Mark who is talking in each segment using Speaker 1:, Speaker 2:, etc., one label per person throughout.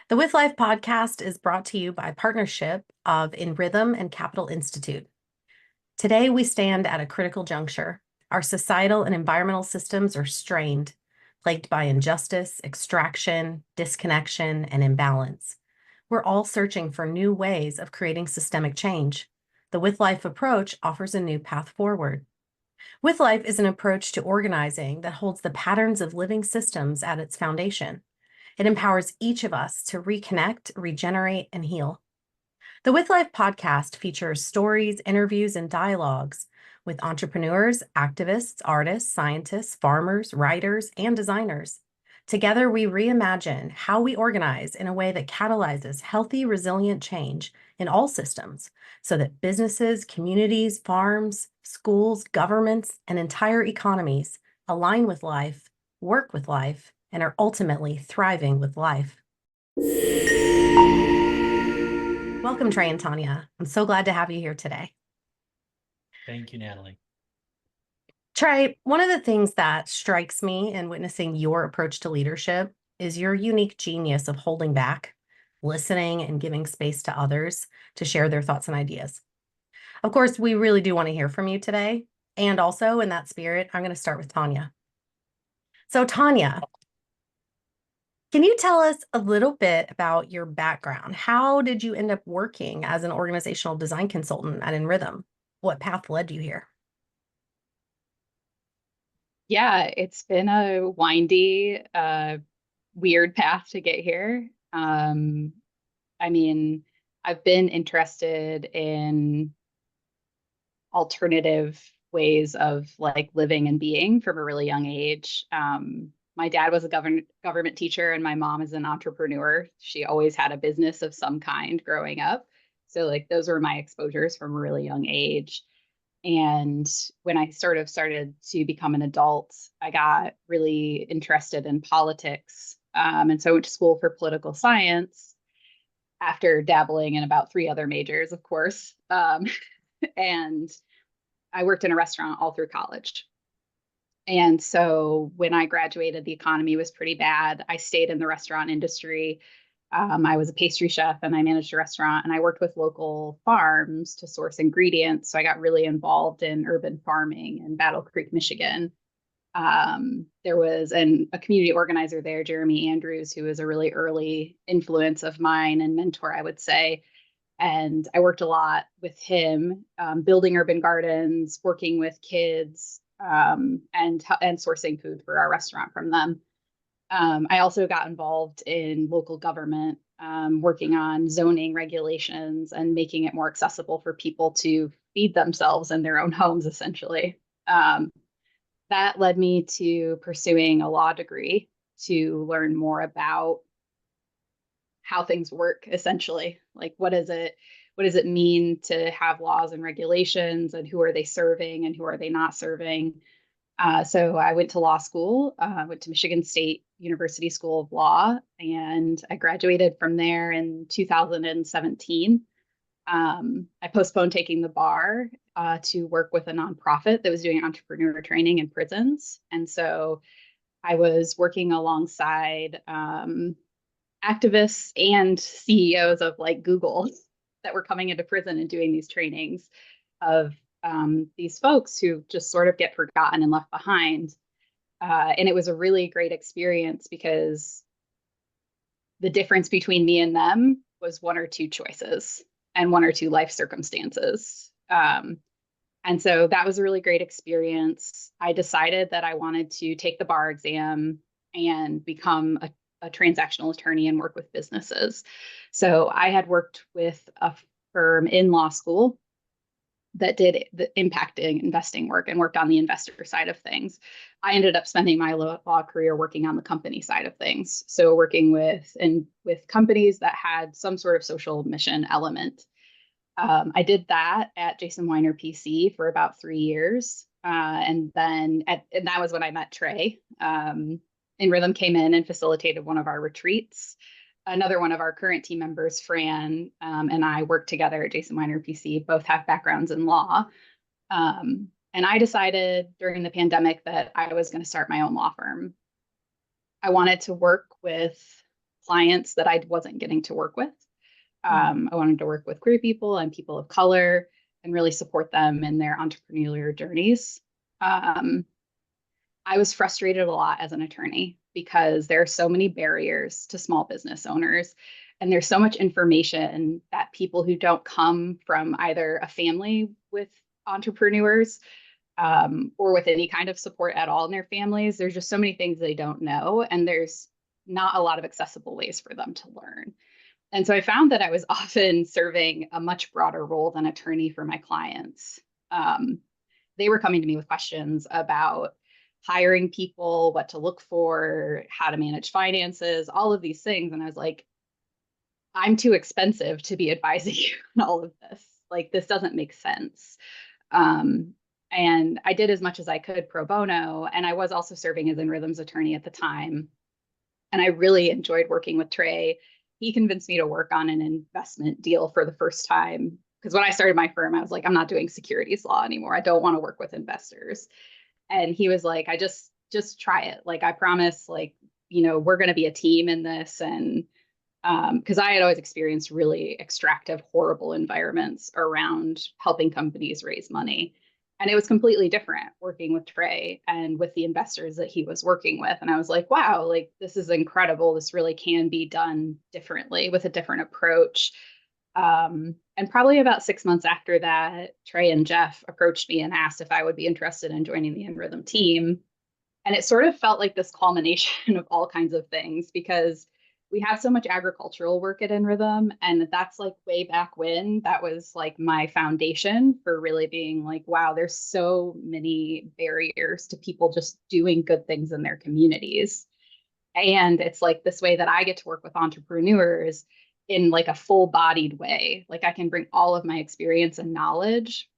Speaker 1: The With Life podcast is brought to you by partnership of nRhythm and Capital Institute. Today, we stand at a critical juncture. Our societal and environmental systems are strained, plagued by injustice, extraction, disconnection, and imbalance. We're all searching for new ways of creating systemic change. The With Life approach offers a new path forward. With Life is an approach to organizing that holds the patterns of living systems at its foundation. It empowers each of us to reconnect, regenerate, and heal. The With Life podcast features stories, interviews, and dialogues with entrepreneurs, activists, artists, scientists, farmers, writers, and designers. Together, we reimagine how we organize in a way that catalyzes healthy, resilient change in all systems so that businesses, communities, farms, schools, governments, and entire economies align with life, work with life, and are ultimately thriving with life. Welcome, Trey and Tonya. I'm so glad to have you here today.
Speaker 2: Thank you, Natalie.
Speaker 1: Trey, one of the things that strikes me in witnessing your approach to leadership is your unique genius of holding back, listening, and giving space to others to share their thoughts and ideas. Of course, we really do want to hear from you today. And also, in that spirit, I'm going to start with Tonya. So, Tonya, can you tell us a little bit about your background? How did you end up working as an organizational design consultant at nRhythm? What path led you here?
Speaker 3: Yeah, it's been a windy, weird path to get here. I mean, I've been interested in alternative ways of like living and being from a really young age. My dad was a government teacher and my mom is an entrepreneur. She always had a business of some kind growing up. So like those were my exposures from a really young age. And when I sort of started to become an adult, I got really interested in politics. And so I went to school for political science after dabbling in about three other majors, of course. And I worked in a restaurant all through college. And so when I graduated, the economy was pretty bad. I stayed in the restaurant industry. I was a pastry chef and I managed a restaurant and I worked with local farms to source ingredients. So I got really involved in urban farming in Battle Creek, Michigan. There was a community organizer there, Jeremy Andrews, who was a really early influence of mine and mentor, I would say. And I worked a lot with him, building urban gardens, working with kids, and sourcing food for our restaurant from them. I also got involved in local government, working on zoning regulations and making it more accessible for people to feed themselves in their own homes, essentially. That led me to pursuing a law degree to learn more about how things work, essentially. Like, what does it mean to have laws and regulations, and who are they serving and who are they not serving? So I went to law school, went to Michigan State University School of Law, and I graduated from there in 2017. I postponed taking the bar to work with a nonprofit that was doing entrepreneur training in prisons. And so I was working alongside activists and CEOs of like Google that were coming into prison and doing these trainings of these folks who just sort of get forgotten and left behind. And it was a really great experience because the difference between me and them was one or two choices and one or two life circumstances. And so that was a really great experience. I decided that I wanted to take the bar exam and become a transactional attorney and work with businesses. So I had worked with a firm in law school that did the impacting investing work and worked on the investor side of things. I ended up spending my law career working on the company side of things. So working with companies that had some sort of social mission element. I did that at Jason Weiner PC for about 3 years. And that was when I met Trey. nRhythm came in and facilitated one of our retreats. Another one of our current team members, Fran, and I worked together at Jason Weiner PC, both have backgrounds in law. And I decided during the pandemic that I was going to start my own law firm. I wanted to work with clients that I wasn't getting to work with. I wanted to work with queer people and people of color and really support them in their entrepreneurial journeys. I was frustrated a lot as an attorney because there are so many barriers to small business owners. And there's so much information that people who don't come from either a family with entrepreneurs or with any kind of support at all in their families, there's just so many things they don't know. And there's not a lot of accessible ways for them to learn. And so I found that I was often serving a much broader role than attorney for my clients. They were coming to me with questions about hiring people, what to look for, how to manage finances, all of these things. And I was like, I'm too expensive to be advising you on all of this. Like, this doesn't make sense. And I did as much as I could pro bono. And I was also serving as nRhythm's attorney at the time. And I really enjoyed working with Trey. He convinced me to work on an investment deal for the first time. Because when I started my firm, I was like, I'm not doing securities law anymore. I don't want to work with investors. And he was like, I just try it. Like, I promise, like, we're going to be a team in this. And because I had always experienced really extractive, horrible environments around helping companies raise money. And it was completely different working with Trey and with the investors that he was working with. And I was like, wow, like, this is incredible. This really can be done differently with a different approach. And probably about 6 months after that, Trey and Jeff approached me and asked if I would be interested in joining the nRhythm team. And it sort of felt like this culmination of all kinds of things because we have so much agricultural work at nRhythm. And that's like way back when that was like my foundation for really being like, wow, there's so many barriers to people just doing good things in their communities. And it's like this way that I get to work with entrepreneurs in like a full-bodied way. Like, I can bring all of my experience and knowledge,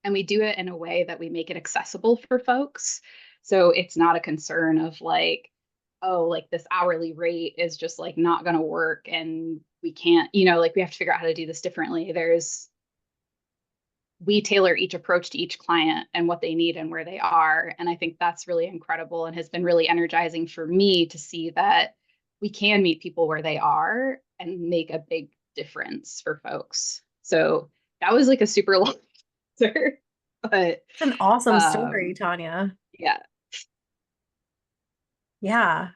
Speaker 3: and we do it in a way that we make it accessible for folks. So it's not a concern of like, oh, like this hourly rate is just like not going to work and we can't, like, we have to figure out how to do this differently. We tailor each approach to each client and what they need and where they are. And I think that's really incredible and has been really energizing for me to see that we can meet people where they are and make a big difference for folks. So that was like a super long answer, but
Speaker 1: It's an awesome story, Tonya.
Speaker 3: yeah.
Speaker 1: Yeah.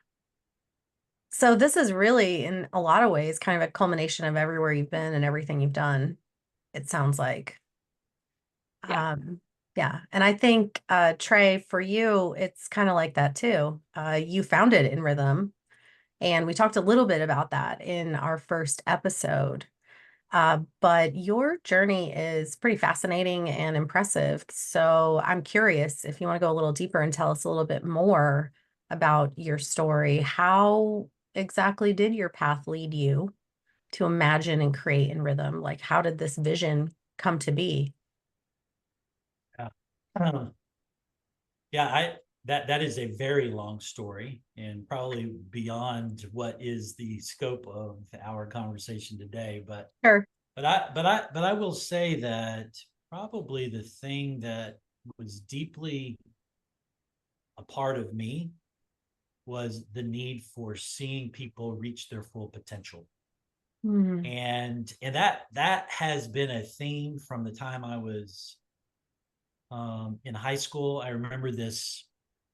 Speaker 1: So this is really, in a lot of ways, kind of a culmination of everywhere you've been and everything you've done, it sounds like.
Speaker 3: Yeah.
Speaker 1: Yeah. And I think, Trey, for you, it's kind of like that too. You founded nRhythm, and we talked a little bit about that in our first episode. But your journey is pretty fascinating and impressive. So I'm curious if you want to go a little deeper and tell us a little bit more about your story. How exactly did your path lead you to imagine and create nRhythm? Like, how did this vision come to be?
Speaker 2: Yeah. Yeah, that is a very long story and probably beyond what is the scope of our conversation today. But
Speaker 1: Sure.
Speaker 2: I will say that probably the thing that was deeply a part of me was the need for seeing people reach their full potential.
Speaker 1: Mhm.
Speaker 2: And that has been a theme from the time I was in high school. I remember this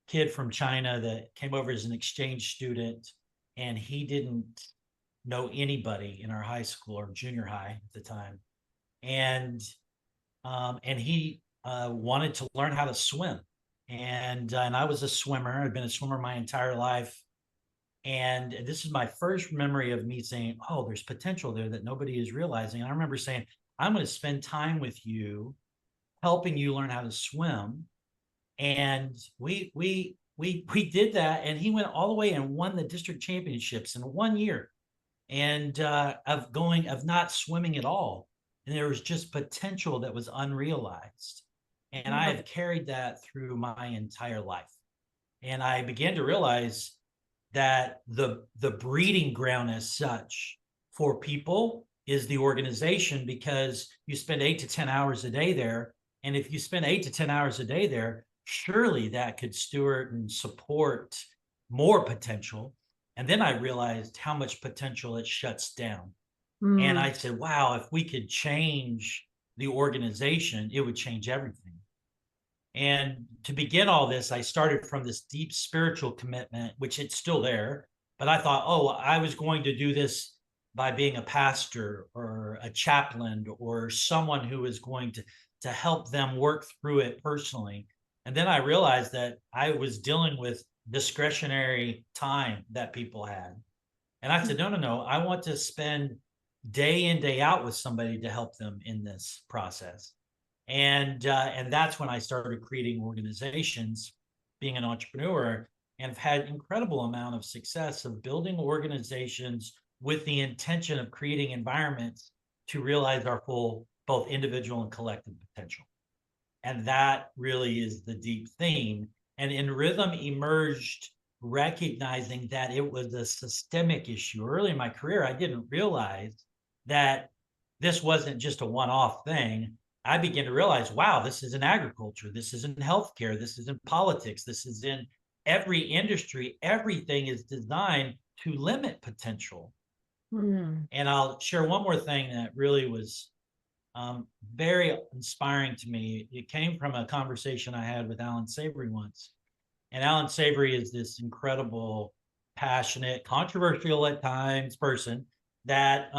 Speaker 2: kid from China that came over as an exchange student, and he didn't know anybody in our high school or junior high at the time, and he wanted to learn how to swim, and I was a swimmer. I've been a swimmer my entire life, and this is my first memory of me saying, "Oh, there's potential there that nobody is realizing." And I remember saying, "I'm going to spend time with you, helping you learn how to swim." And we did that, and he went all the way and won the district championships in 1 year, and of not swimming at all, and there was just potential that was unrealized, and I have carried that through my entire life. And I began to realize that the breeding ground as such for people is the organization, because you spend 8 to 10 hours a day there, and if you spend 8 to 10 hours a day there, surely that could steward and support more potential. And then I realized how much potential it shuts down. And
Speaker 1: Mm.
Speaker 2: I said, wow, if we could change the organization, it would change everything. And to begin all this, I started from this deep spiritual commitment, which it's still there. But I thought, oh, I was going to do this by being a pastor or a chaplain or someone who is going to help them work through it personally. And then I realized that I was dealing with discretionary time that people had. And I said, no, no, no, I want to spend day in, day out with somebody to help them in this process. And that's when I started creating organizations, being an entrepreneur, and have had incredible amount of success of building organizations with the intention of creating environments to realize our full, both individual and collective potential. And that really is the deep theme. And nRhythm emerged recognizing that it was a systemic issue. Early in my career, I didn't realize that this wasn't just a one-off thing. I began to realize, wow, this is in agriculture, this is in healthcare, this is in politics, this is in every industry. Everything is designed to limit potential.
Speaker 1: Mm.
Speaker 2: And I'll share one more thing that really was very inspiring to me. It came from a conversation I had with Alan Savory once. And Alan Savory is this incredible, passionate, controversial at times person that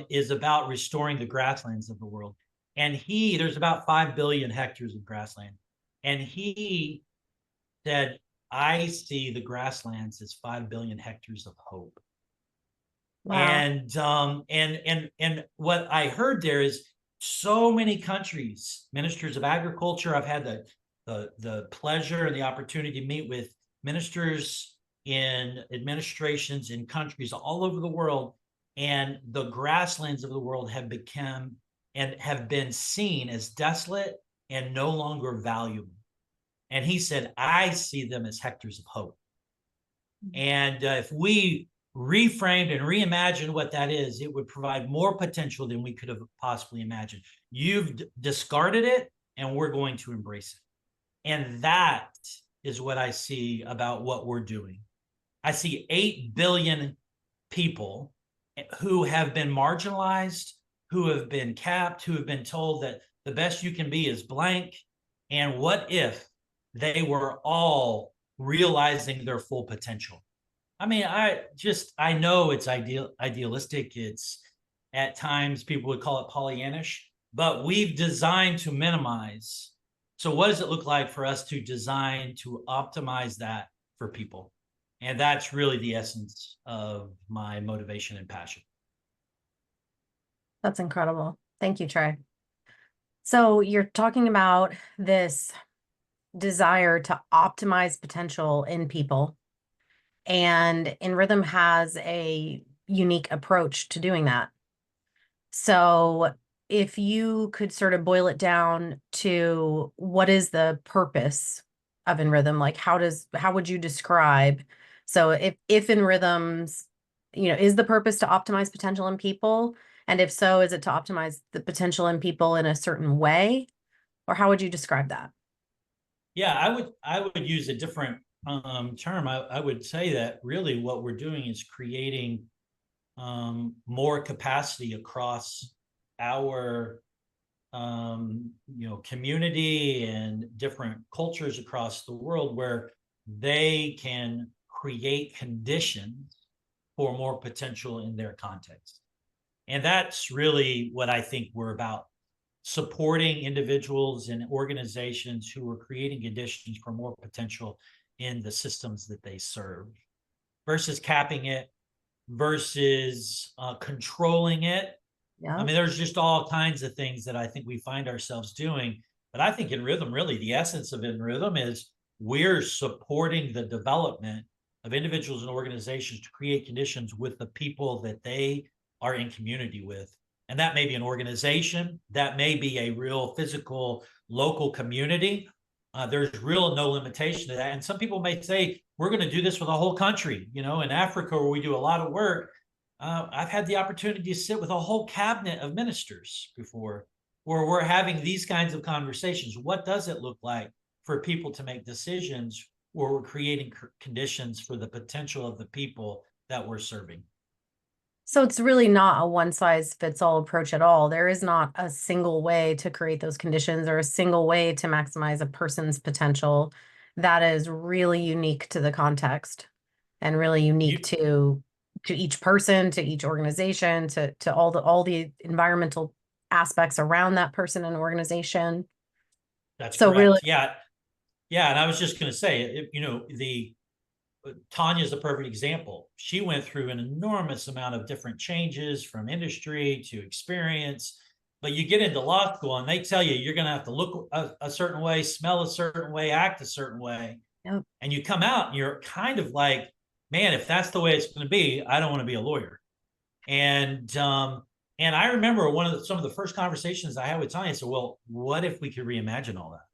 Speaker 2: is about restoring the grasslands of the world. And there's about 5 billion hectares of grassland. And he said, I see the grasslands as 5 billion hectares of hope.
Speaker 1: Wow.
Speaker 2: And what I heard there is so many countries, ministers of agriculture. I've had the pleasure and the opportunity to meet with ministers in administrations in countries all over the world, and the grasslands of the world have become and have been seen as desolate and no longer valuable. And he said, I see them as hectares of hope. And if we reframed and reimagined what that is, it would provide more potential than we could have possibly imagined. You've discarded it, and we're going to embrace it. And that is what I see about what we're doing. I see 8 billion people who have been marginalized, who have been capped, who have been told that the best you can be is blank. And what if they were all realizing their full potential? I mean, I know it's idealistic. It's at times people would call it Pollyannish, but we've designed to minimize. So what does it look like for us to design to optimize that for people? And that's really the essence of my motivation and passion.
Speaker 1: That's incredible. Thank you, Trey. So you're talking about this desire to optimize potential in people, and nRhythm has a unique approach to doing that. So if you could sort of boil it down to what is the purpose of nRhythm, like how would you describe? So if nRhythm's, is the purpose to optimize potential in people? And if so, is it to optimize the potential in people in a certain way? Or how would you describe that?
Speaker 2: Yeah, I would use a different term. I would say that really what we're doing is creating more capacity across our community and different cultures across the world where they can create conditions for more potential in their context. And that's really what I think we're about, supporting individuals and organizations who are creating conditions for more potential in the systems that they serve versus capping it, versus controlling it. I
Speaker 1: Yeah.
Speaker 2: mean, there's just all kinds of things that I think we find ourselves doing. But I think nRhythm, really, the essence of nRhythm is we're supporting the development of individuals and organizations to create conditions with the people that they are in community with. And that may be an organization, that may be a real physical local community. There's real no limitation to that. And some people may say, we're going to do this for the whole country. In Africa, where we do a lot of work, I've had the opportunity to sit with a whole cabinet of ministers before, where we're having these kinds of conversations. What does it look like for people to make decisions where we're creating conditions for the potential of the people that we're serving.
Speaker 1: So it's really not a one size fits all approach at all. There is not a single way to create those conditions or a single way to maximize a person's potential. That is really unique to the context and really unique
Speaker 2: You,
Speaker 1: to each person, to each organization, to all the environmental aspects around that person and organization.
Speaker 2: that's
Speaker 1: So really,
Speaker 2: correct. Yeah. Yeah. And I was just going to say, the Tonya is a perfect example. She went through an enormous amount of different changes from industry to experience. But you get into law school and they tell you you're going to have to look a certain way, smell a certain way, act a certain way.
Speaker 1: yep.
Speaker 2: And you come out and you're kind of like, man, if that's the way it's going to be, I don't want to be a lawyer. And I remember some of the first conversations I had with Tonya. I said, well, what if we could reimagine all that?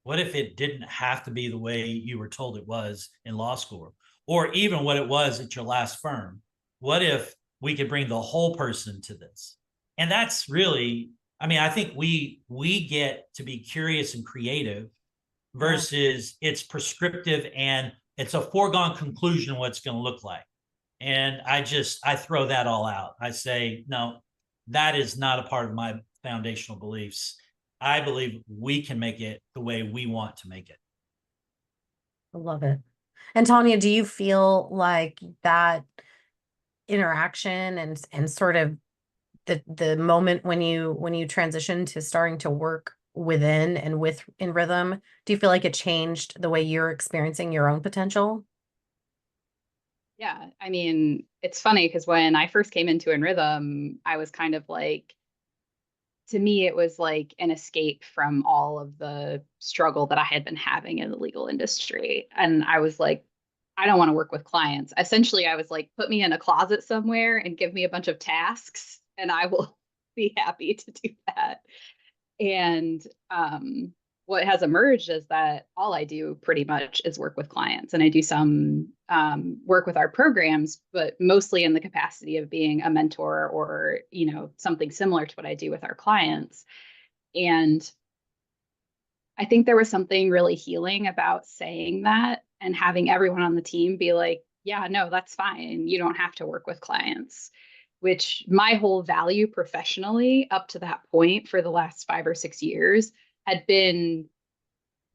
Speaker 2: What if it didn't have to be the way you were told it was in law school, or even what it was at your last firm? What if we could bring the whole person to this? And that's really, I mean, I think we get to be curious and creative
Speaker 1: Yeah.
Speaker 2: versus it's prescriptive and it's a foregone conclusion what it's going to look like. And I throw that all out. I say, no, that is not a part of my foundational beliefs. I believe we can make it the way we want to make it.
Speaker 1: I love it. And Tonya, do you feel like that interaction and sort of the moment when you transition to starting to work within and with nRhythm, do you feel like it changed the way you're experiencing your own potential?
Speaker 3: Yeah, I mean, it's funny because when I first came into nRhythm, I was kind of like, to me, it was like an escape from all of the struggle that I had been having in the legal industry. And I was like, I don't want to work with clients. Essentially, I was like, put me in a closet somewhere and give me a bunch of tasks, and I will be happy to do that. And what has emerged is that all I do pretty much is work with clients, and I do some work with our programs, but mostly in the capacity of being a mentor or something similar to what I do with our clients. And I think there was something really healing about saying that and having everyone on the team be like, yeah, no, that's fine. You don't have to work with clients, which my whole value professionally up to that point for the last 5 or 6 years had been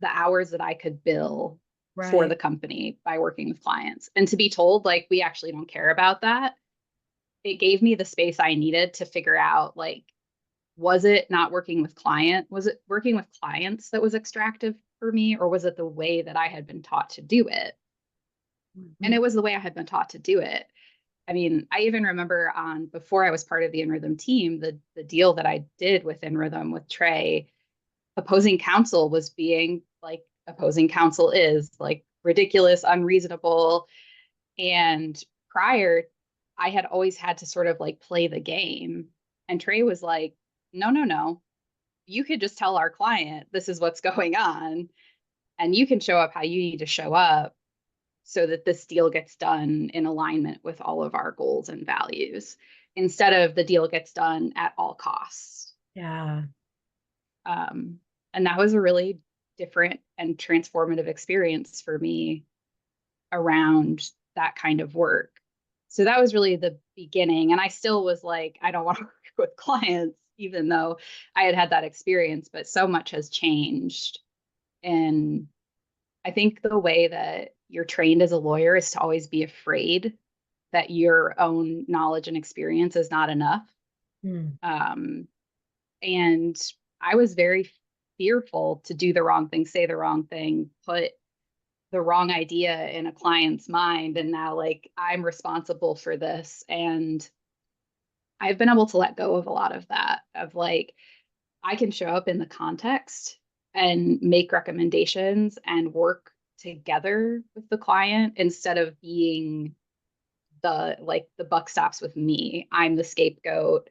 Speaker 3: the hours that I could bill for
Speaker 1: Right.
Speaker 3: the company by working with clients. And to be told, like, we actually don't care about that, it gave me the space I needed to figure out, like, was it not working with was it working with clients that was extractive for me, or was it the way that I had been taught to do it? And
Speaker 1: Mhm.
Speaker 3: it was the way I had been taught to do it. I mean, I even remember on before I was part of the nRhythm team, the deal that I did with nRhythm with Trey, opposing counsel was being like opposing counsel is like ridiculous, unreasonable. And prior, I had always had to sort of like play the game. And Trey was like, no, no, no. You could just tell our client this is what's going on, and you can show up how you need to show up so that this deal gets done in alignment with all of our goals and values instead of the deal gets done at all costs.
Speaker 1: Yeah.
Speaker 3: Um, and that was a really different and transformative experience for me around that kind of work. So that was really the beginning. And I still was like, I don't want to work with clients, even though I had had that experience, but so much has changed. And I think the way that you're trained as a lawyer is to always be afraid that your own knowledge and experience is not enough.
Speaker 1: Mm.
Speaker 3: Um, and I was very fearful to do the wrong thing, say the wrong thing, put the wrong idea in a client's mind. And now, like, I'm responsible for this. And I've been able to let go of a lot of that, of like, I can show up in the context and make recommendations and work together with the client instead of being the buck stops with me. I'm the scapegoat.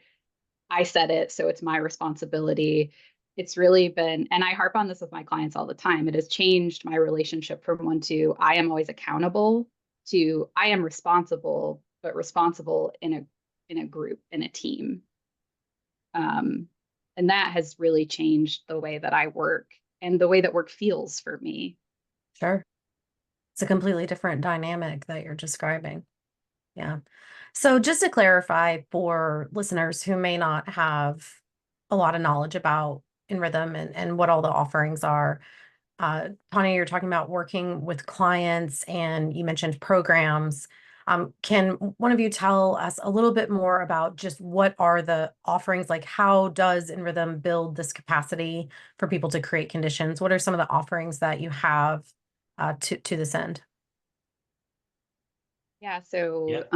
Speaker 3: I said it, so it's my responsibility. It's really been, and I harp on this with my clients all the time. It has changed my relationship from one to I am always accountable to I am responsible, but responsible in a group, in a team. Um, and that has really changed the way that I work and the way that work feels for me.
Speaker 1: Sure. It's a completely different dynamic that you're describing. Yeah. So just to clarify for listeners who may not have a lot of knowledge about nRhythm and what all the offerings are, Tonya, you're talking about working with clients and you mentioned programs. Can one of you tell us a little bit more about just what are the offerings? Like, how does nRhythm build this capacity for people to create conditions? What are some of the offerings that you have to this end?
Speaker 3: Yeah, so
Speaker 2: Yep.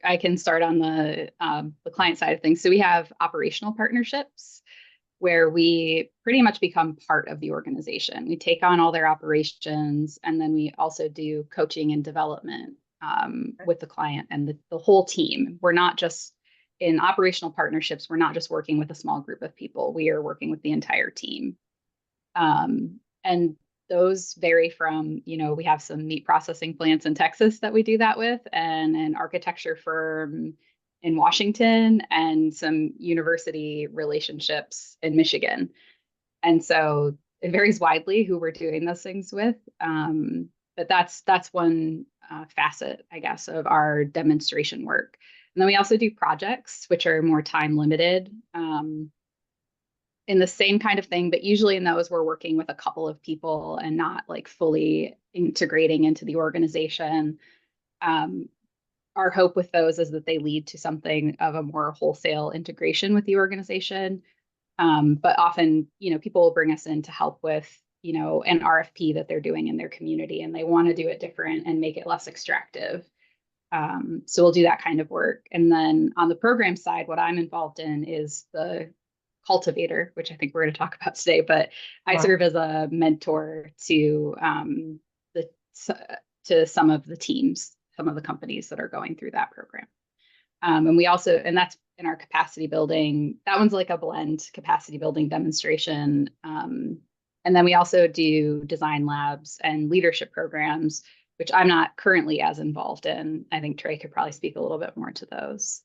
Speaker 3: I can start on the client side of things. So we have operational partnerships where we pretty much become part of the organization. We take on all their operations, and then we also do coaching and development with the client and the whole team. We're not just in operational partnerships, we're not just working with a small group of people. We are working with the entire team. And those vary from, we have some meat processing plants in Texas that we do that with, and an architecture firm in Washington, and some university relationships in Michigan. And so it varies widely who we're doing those things with. But that's one facet, I guess, of our demonstration work. And then we also do projects, which are more time limited. In the same kind of thing, but usually in those we're working with a couple of people and not like fully integrating into the organization. Um, our hope with those is that they lead to something of a more wholesale integration with the organization. But often, people will bring us in to help with, an RFP that they're doing in their community, and they want to do it different and make it less extractive. So we'll do that kind of work. And then on the program side, what I'm involved in is the cultivator, which I think we're going to talk about today, but I
Speaker 1: Wow.
Speaker 3: serve as a mentor the to some of the teams, some of the companies that are going through that program. And we also, and that's in our capacity building. That one's like a blend capacity building demonstration. And then we also do design labs and leadership programs, which I'm not currently as involved in. I think Trey could probably speak a little bit more to those.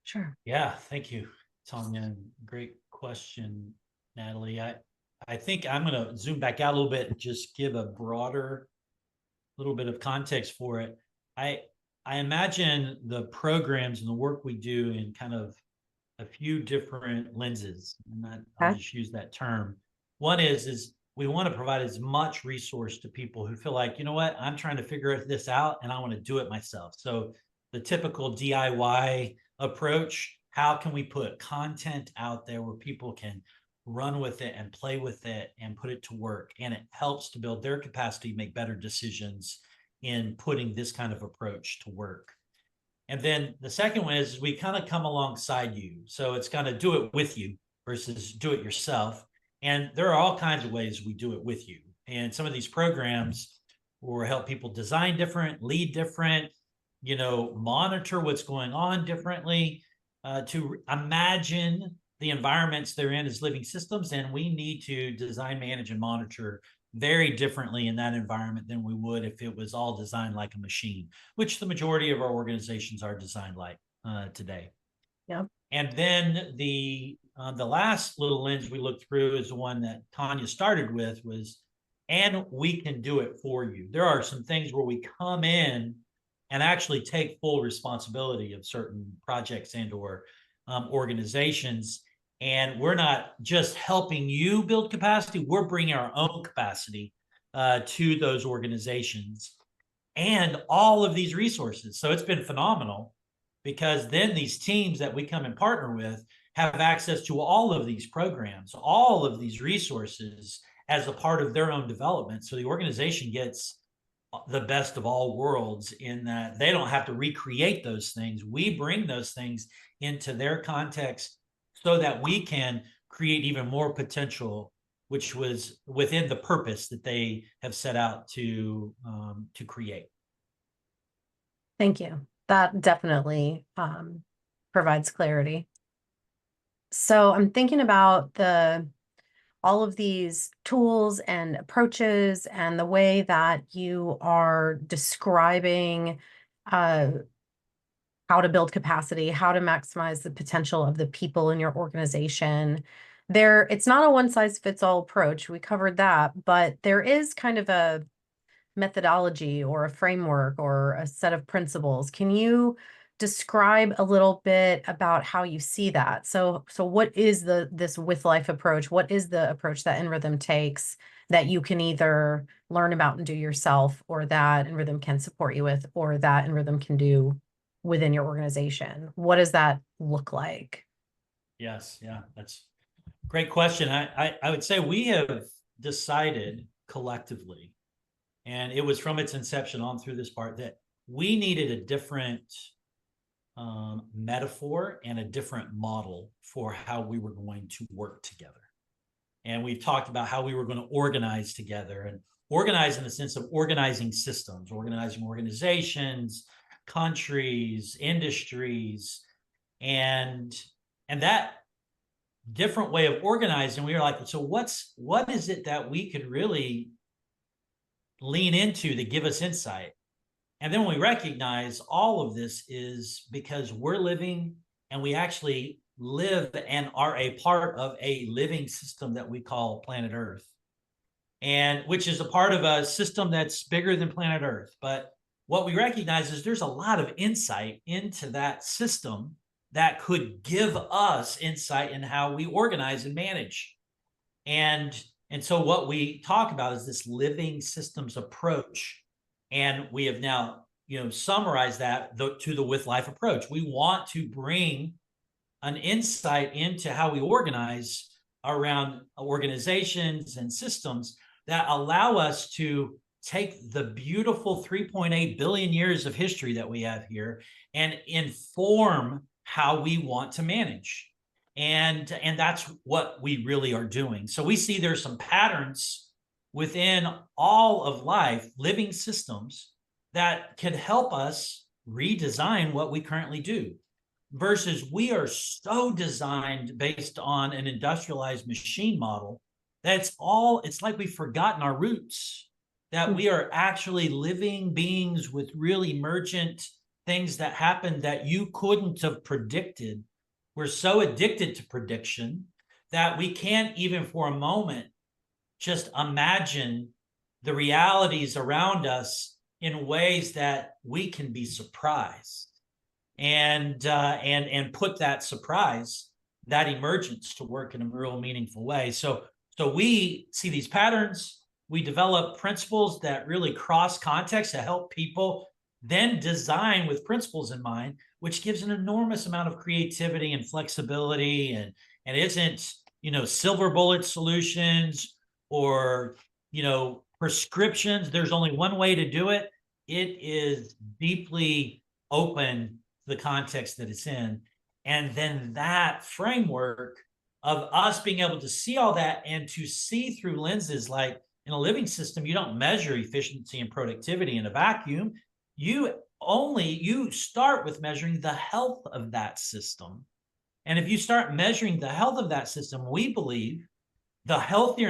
Speaker 1: Sure.
Speaker 2: Yeah, thank you, Tonya. Great question, Natalie. I think I'm going to zoom back out a little bit and just give a broader little bit of context for it. I I imagine the programs and the work we do in kind of a few different lenses, and I'll
Speaker 1: Okay.
Speaker 2: just use that term. One is we want to provide as much resource to people who feel like, you know what, I'm trying to figure this out and I want to do it myself. So the typical DIY approach, how can we put content out there where people can run with it and play with it and put it to work, and it helps to build their capacity, make better decisions in putting this kind of approach to work. And then the second one is we kind of come alongside you. So it's kind of do it with you versus do it yourself. And there are all kinds of ways we do it with you. And some of these programs will help people design different, lead different, monitor what's going on differently, to imagine the environments they're in as living systems. And we need to design, manage, and monitor very differently in that environment than we would if it was all designed like a machine, which the majority of our organizations are designed like today.
Speaker 1: Yeah.
Speaker 2: And then the last little lens we looked through is the one that Tonya started with was, and we can do it for you. There are some things where we come in and actually take full responsibility of certain projects and or organizations. And we're not just helping you build capacity, we're bringing our own capacity to those organizations and all of these resources. So it's been phenomenal because then these teams that we come and partner with have access to all of these programs, all of these resources as a part of their own development. So the organization gets the best of all worlds in that they don't have to recreate those things. We bring those things into their context so that we can create even more potential, which was within the purpose that they have set out to create.
Speaker 1: Thank you. That definitely provides clarity. So I'm thinking about all of these tools and approaches and the way that you are describing uh, how to build capacity, how to maximize the potential of the people in your organization. It's not a one size fits all approach. We covered that, but there is kind of a methodology or a framework or a set of principles. Can you describe a little bit about how you see that? So what is this with life approach? What is the approach that nRhythm takes that you can either learn about and do yourself, or that nRhythm can support you with, or that nRhythm can do within your organization? What does that look like?
Speaker 2: Yes, yeah, that's a great question. I would say we have decided collectively, and it was from its inception on through this part, that we needed a different metaphor and a different model for how we were going to work together. And we've talked about how we were going to organize together, and organize in the sense of organizing systems, organizing organizations, countries, industries, and that different way of organizing. We were like, so what is it that we could really lean into to give us insight? And then we recognize all of this is because we're living, and we actually live and are a part of a living system that we call planet Earth, and which is a part of a system that's bigger than planet Earth. But what we recognize is there's a lot of insight into that system that could give us insight in how we organize and manage. And so what we talk about is this living systems approach. And we have now, summarized that to the with life approach. We want to bring an insight into how we organize around organizations and systems that allow us to take the beautiful 3.8 billion years of history that we have here and inform how we want to manage. And that's what we really are doing. So we see there's some patterns within all of life, living systems, that can help us redesign what we currently do, versus we are so designed based on an industrialized machine model that it's like we've forgotten our roots, that we are actually living beings with really emergent things that happen that you couldn't have predicted. We're so addicted to prediction that we can't even for a moment just imagine the realities around us in ways that we can be surprised, and put that surprise, that emergence, to work in a real meaningful way. So we see these patterns. We develop principles that really cross context to help people then design with principles in mind, which gives an enormous amount of creativity and flexibility, and isn't silver bullet solutions or prescriptions. There's only one way to do it. It is deeply open to the context that it's in. And then that framework of us being able to see all that and to see through lenses, like in a living system, you don't measure efficiency and productivity in a vacuum. You start with measuring the health of that system. And if you start measuring the health of that system, we believe the healthier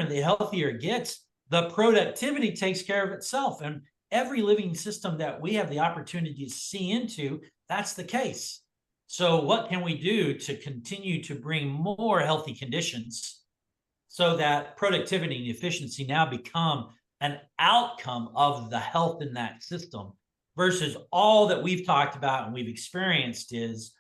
Speaker 2: it gets, the productivity takes care of itself. And every living system that we have the opportunity to see into, that's the case. So what can we do to continue to bring more healthy conditions so that productivity and efficiency now become an outcome of the health in that system, versus all that we've talked about and we've experienced is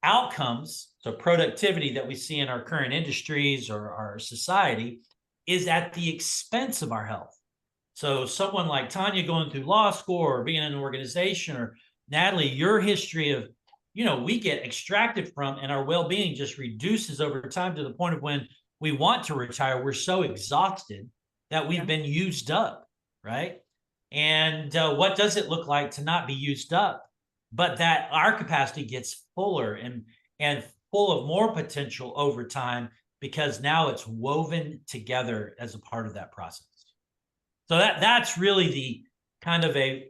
Speaker 2: outcomes. So productivity that we see in our current industries or our society is at the expense of our health. So someone like Tonya going through law school or being in an organization, or Natalie, your history of, we get extracted from, and our well-being just reduces over time to the point of when we want to retire, we're so exhausted that we've been used up, right? And what does it look like to not be used up, but that our capacity gets fuller and full of more potential over time, because now it's woven together as a part of that process. So that's really the kind of an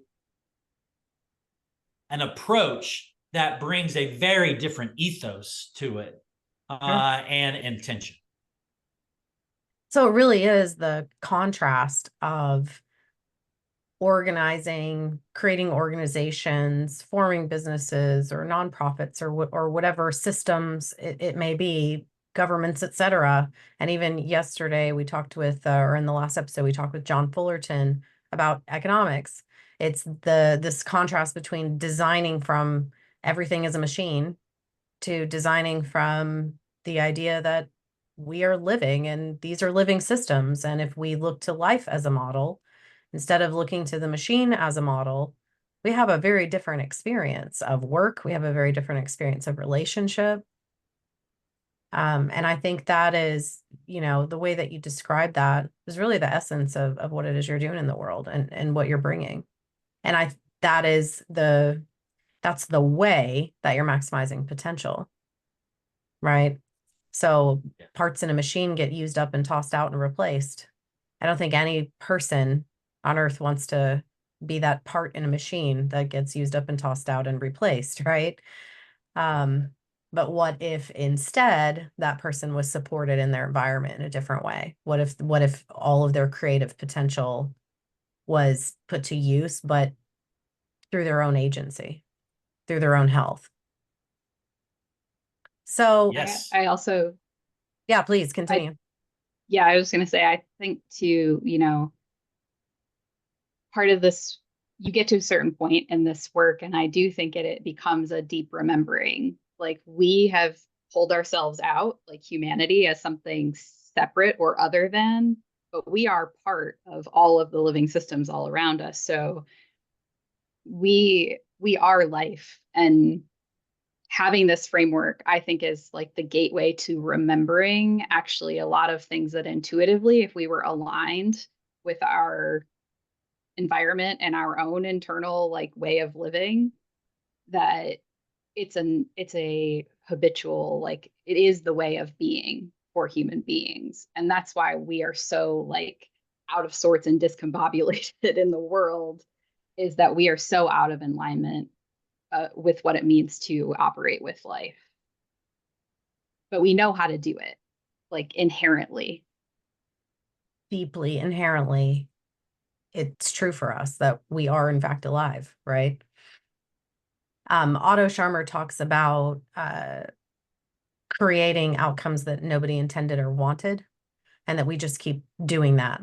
Speaker 2: approach that brings a very different ethos to it, and intention.
Speaker 1: So it really is the contrast of organizing, creating organizations, forming businesses or nonprofits or whatever systems it may be, governments, et cetera. And even yesterday we talked with, or in the last episode, we talked with John Fullerton about economics. It's this contrast between designing from everything as a machine to designing from the idea that we are living and these are living systems. And if we look to life as a model, instead of looking to the machine as a model, we have a very different experience of work. We have a very different experience of relationship. And I think that is, the way that you describe that is really the essence of what it is you're doing in the world and what you're bringing. And that's the way that you're maximizing potential, right? So parts in a machine get used up and tossed out and replaced. I don't think any person on earth wants to be that part in a machine that gets used up and tossed out and replaced, right? But what if instead that person was supported in their environment in a different way? What if all of their creative potential was put to use, but through their own agency, through their own health? So
Speaker 2: Yes.
Speaker 3: I also,
Speaker 1: yeah, please continue.
Speaker 3: I was going to say, I think too, part of this, you get to a certain point in this work, and I do think it becomes a deep remembering. Like we have pulled ourselves out, like humanity, as something separate or other than, but we are part of all of the living systems all around us. So we are life, and having this framework, I think, is like the gateway to remembering actually a lot of things that intuitively, if we were aligned with our environment and our own internal like way of living, that it's a habitual, like it is the way of being for human beings. And that's why we are so like out of sorts and discombobulated in the world, is that we are so out of alignment with what it means to operate with life. But we know how to do it, like inherently.
Speaker 1: Deeply, inherently, it's true for us that we are in fact alive, right? Otto Scharmer talks about creating outcomes that nobody intended or wanted, and that we just keep doing that.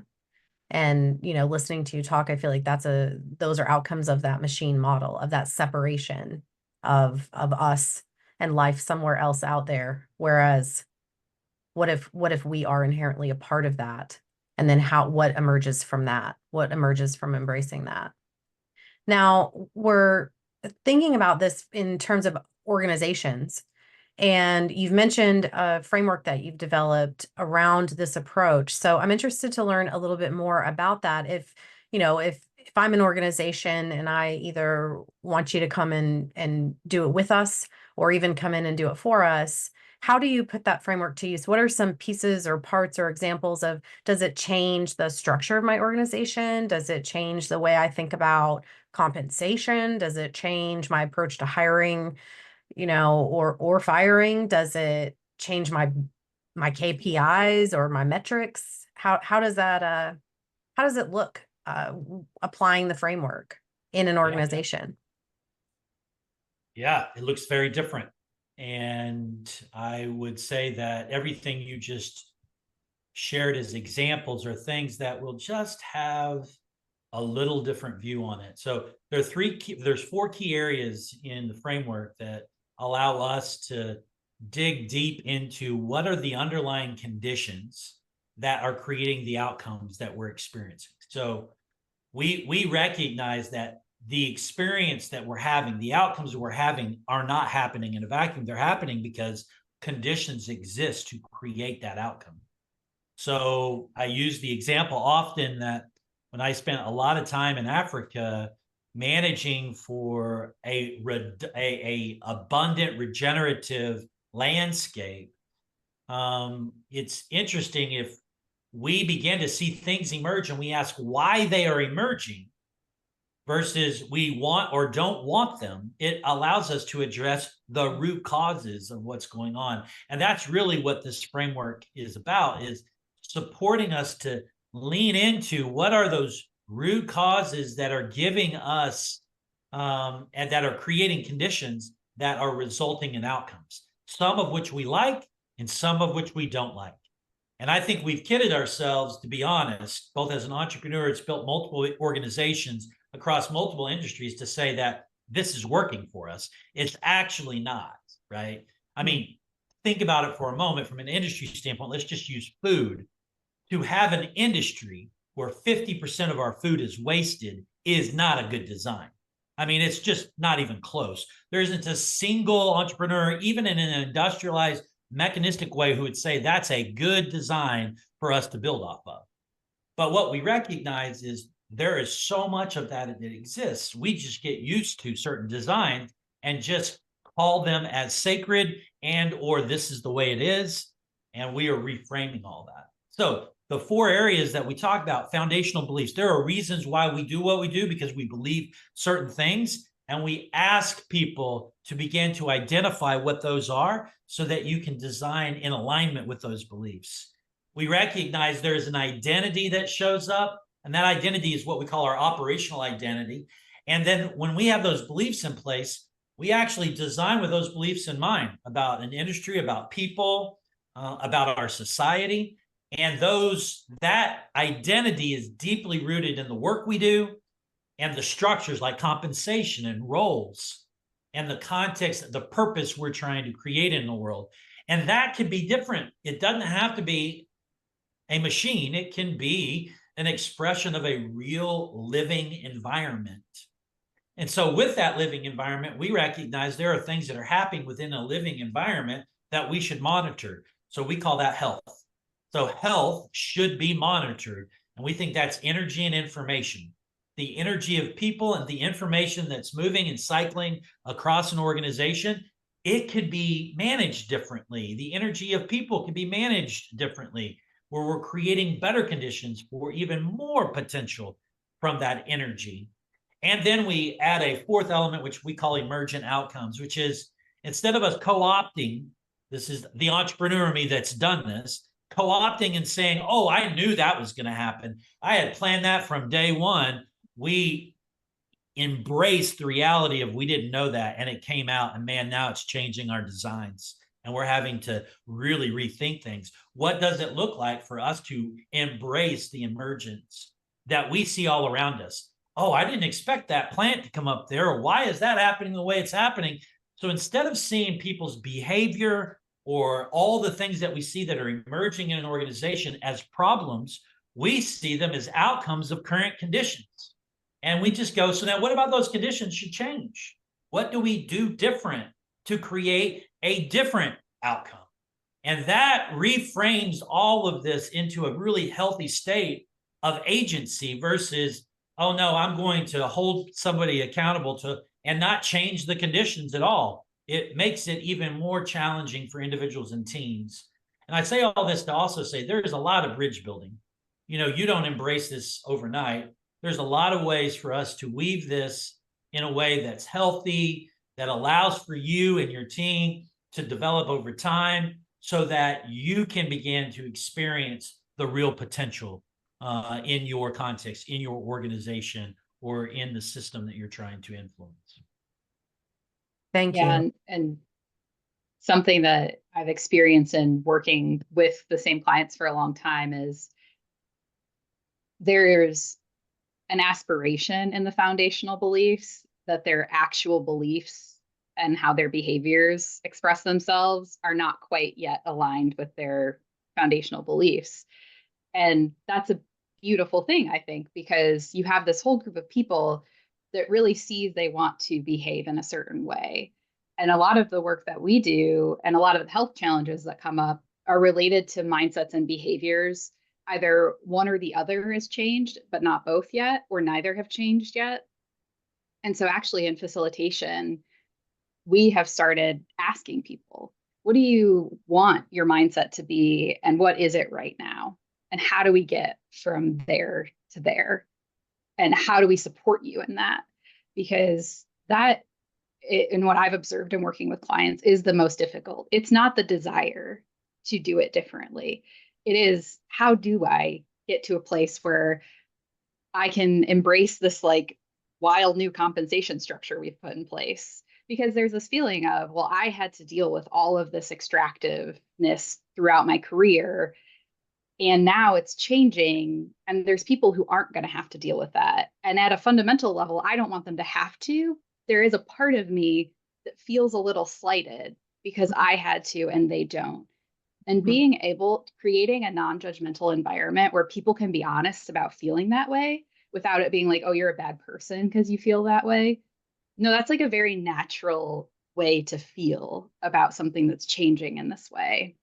Speaker 1: And, listening to you talk, I feel like those are outcomes of that machine model, of that separation of us and life somewhere else out there. Whereas what if we are inherently a part of that? And then what emerges from that? What emerges from embracing that? Now, we're thinking about this in terms of organizations. And you've mentioned a framework that you've developed around this approach. So I'm interested to learn a little bit more about that. If I'm an organization and I either want you to come in and do it with us, or even come in and do it for us, how do you put that framework to use? What are some pieces or parts or examples of, does it change the structure of my organization? Does it change the way I think about compensation? Does it change my approach to hiring, or firing? Does it change my KPIs or my metrics? How does it look applying the framework in an organization?
Speaker 2: Yeah, it looks very different. And I would say that everything you just shared as examples are things that will just have a little different view on it. So there's 4 key areas in the framework that allow us to dig deep into what are the underlying conditions that are creating the outcomes that we're experiencing. So we recognize that the experience that we're having, the outcomes that we're having, are not happening in a vacuum. They're happening because conditions exist to create that outcome. So I use the example often that when I spent a lot of time in Africa managing for a abundant regenerative landscape, it's interesting if we begin to see things emerge and we ask why they are emerging versus we want or don't want them, it allows us to address the root causes of what's going on. And that's really what this framework is about, is supporting us to lean into what are those root causes that are giving us and that are creating conditions that are resulting in outcomes, some of which we like and some of which we don't like. And I think we've kidded ourselves, to be honest, both as an entrepreneur that's built multiple organizations across multiple industries, to say that this is working for us. It's actually not, right? I mean, think about it for a moment from an industry standpoint. Let's just use food. To have an industry where 50% of our food is wasted is not a good design. I mean, it's just not even close. There isn't a single entrepreneur, even in an industrialized, mechanistic way, who would say that's a good design for us to build off of. But what we recognize is there is so much of that that exists. We just get used to certain designs and just call them as sacred and or this is the way it is. And we are reframing all that. So the 4 areas that we talk about, foundational beliefs, there are reasons why we do what we do, because we believe certain things. And we ask people to begin to identify what those are so that you can design in alignment with those beliefs. We recognize there's an identity that shows up, and that identity is what we call our operational identity. And then when we have those beliefs in place, we actually design with those beliefs in mind about an industry, about people, about our society. And that identity is deeply rooted in the work we do and the structures like compensation and roles and the context, the purpose we're trying to create in the world. And that can be different. It doesn't have to be a machine. It can be an expression of a real living environment. And so with that living environment, we recognize there are things that are happening within a living environment that we should monitor. So we call that health. So health should be monitored. And we think that's energy and information. The energy of people and the information that's moving and cycling across an organization, it could be managed differently. The energy of people can be managed differently, where we're creating better conditions for even more potential from that energy. And then we add a 4th element, which we call emergent outcomes, which is, instead of us co-opting, this is the entrepreneur in me that's done this, co-opting and saying, oh, I knew that was going to happen. I had planned that from day one. We embraced the reality of we didn't know that, and it came out, and man, now it's changing our designs. And we're having to really rethink things. What does it look like for us to embrace the emergence that we see all around us? Oh, I didn't expect that plant to come up there. Or why is that happening the way it's happening? So instead of seeing people's behavior or all the things that we see that are emerging in an organization as problems, we see them as outcomes of current conditions. And we just go, so now what about those conditions should change? What do we do different to create a different outcome? And that reframes all of this into a really healthy state of agency versus, oh no, I'm going to hold somebody accountable to and not change the conditions at all. It makes it even more challenging for individuals and teams. And I say all this to also say there's a lot of bridge building. You don't embrace this overnight. There's a lot of ways for us to weave this in a way that's healthy, that allows for you and your team to develop over time so that you can begin to experience the real potential in your context, in your organization, or in the system that you're trying to influence.
Speaker 1: Thank
Speaker 3: Yeah,
Speaker 1: you.
Speaker 3: and something that I've experienced in working with the same clients for a long time is there's an aspiration in the foundational beliefs that their actual beliefs and how their behaviors express themselves are not quite yet aligned with their foundational beliefs. And that's a beautiful thing, I think, because you have this whole group of people that really sees they want to behave in a certain way. And a lot of the work that we do and a lot of the health challenges that come up are related to mindsets and behaviors. Either one or the other has changed, but not both yet, or neither have changed yet. And so actually in facilitation, we have started asking people, what do you want your mindset to be? And what is it right now? And how do we get from there to there? And how do we support you in that? Because that, in what I've observed in working with clients, is the most difficult. It's not the desire to do it differently. It is, how do I get to a place where I can embrace this like wild new compensation structure we've put in place? Because there's this feeling of, well, I had to deal with all of this extractiveness throughout my career. And now it's changing, and there's people who aren't going to have to deal with that. And at a fundamental level, I don't want them to have to. There is a part of me that feels a little slighted because I had to and they don't. And
Speaker 1: Mhm.
Speaker 3: being able, creating a non-judgmental environment where people can be honest about feeling that way without it being like, oh, you're a bad person because you feel that way. No, that's like a very natural way to feel about something that's changing in this way.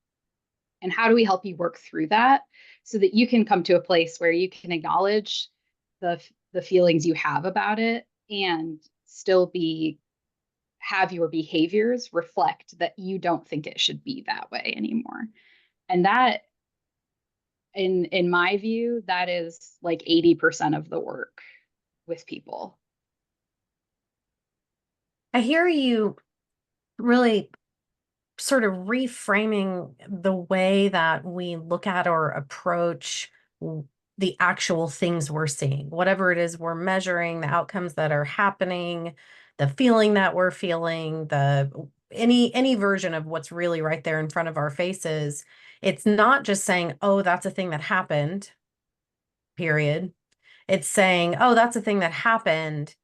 Speaker 3: And how do we help you work through that so that you can come to a place where you can acknowledge the feelings you have about it and still be have your behaviors reflect that you don't think it should be that way anymore. And that, in my view, that is like 80% of the work with people.
Speaker 1: I hear you really sort of reframing the way that we look at or approach the actual things we're seeing, whatever it is we're measuring, the outcomes that are happening, the feeling that we're feeling, the any version of what's really right there in front of our faces. It's not just saying, oh, that's a thing that happened, period. It's saying, oh, that's a thing that happened.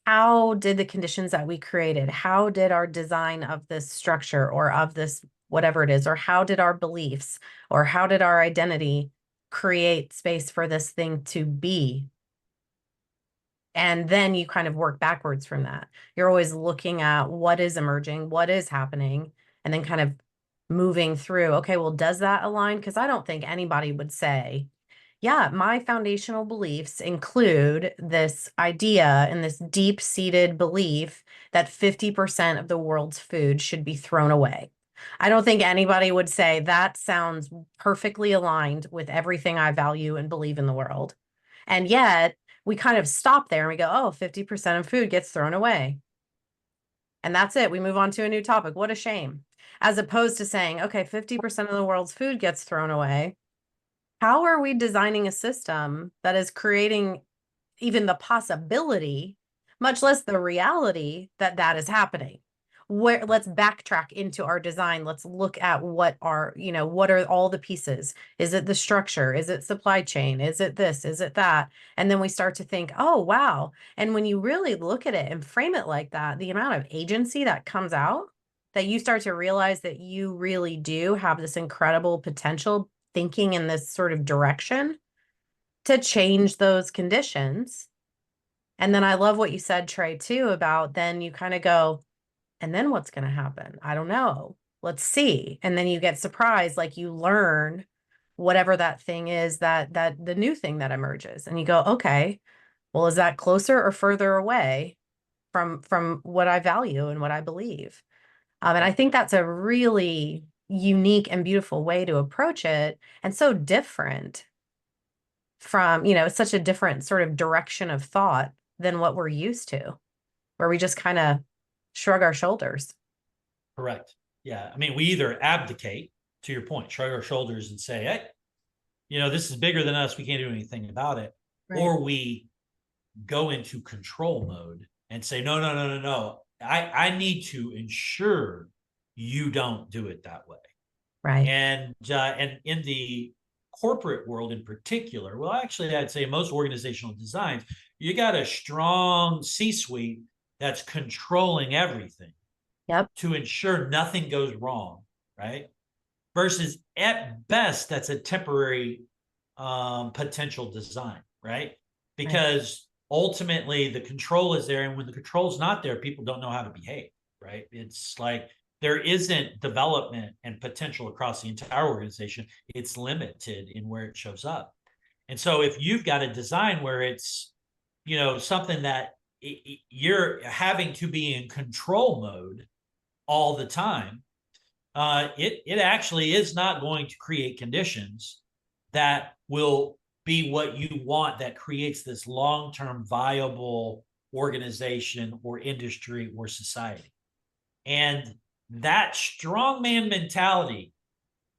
Speaker 1: How did the conditions that we created, how did our design of this structure or of this whatever it is, or how did our beliefs or how did our identity create space for this thing to be? And then you kind of work backwards from that. You're always looking at what is emerging, what is happening, and then kind of moving through, okay, well, does that align? Because I don't think anybody would say, yeah, my foundational beliefs include this idea and this deep-seated belief that 50% of the world's food should be thrown away. I don't think anybody would say that sounds perfectly aligned with everything I value and believe in the world. And yet we kind of stop there and we go, oh, 50% of food gets thrown away. And that's it. We move on to a new topic. What a shame. As opposed to saying, okay, 50% of the world's food gets thrown away. How are we designing a system that is creating even the possibility, much less the reality that that is happening? Where let's backtrack into our design. Let's look at what are, what are all the pieces? Is it the structure? Is it supply chain? Is it this? Is it that? And then we start to think, oh, wow. And when you really look at it and frame it like that, the amount of agency that comes out, that you start to realize that you really do have this incredible potential thinking in this sort of direction to change those conditions. And then I love what you said, Trey, too, about then you kind of go, and then what's going to happen? I don't know. Let's see. And then you get surprised, like you learn whatever that thing is, that the new thing that emerges. And you go, okay, well, is that closer or further away from what I value and what I believe? And I think that's a really unique and beautiful way to approach it, and so different from, such a different sort of direction of thought than what we're used to, where we just kind of shrug our shoulders.
Speaker 2: Correct. Yeah. I mean, we either abdicate, to your point, shrug our shoulders and say, hey, this is bigger than us. We can't do anything about it.
Speaker 1: Right.
Speaker 2: Or we go into control mode and say, no, no, no, no, no. I need to ensure you don't do it that way.
Speaker 1: Right.
Speaker 2: And in the corporate world in particular, well, actually, I'd say most organizational designs, you got a strong C-suite that's controlling everything
Speaker 1: Yep.
Speaker 2: to ensure nothing goes wrong, right? Versus at best, that's a temporary potential design, right? Because ultimately the control is there. And when the control's not there, people don't know how to behave, right? It's like there isn't development and potential across the entire organization. It's limited in where it shows up. And so if you've got a design where it's, something that you're having to be in control mode all the time, it actually is not going to create conditions that will be what you want, that creates this long-term viable organization or industry or society. And that strongman mentality,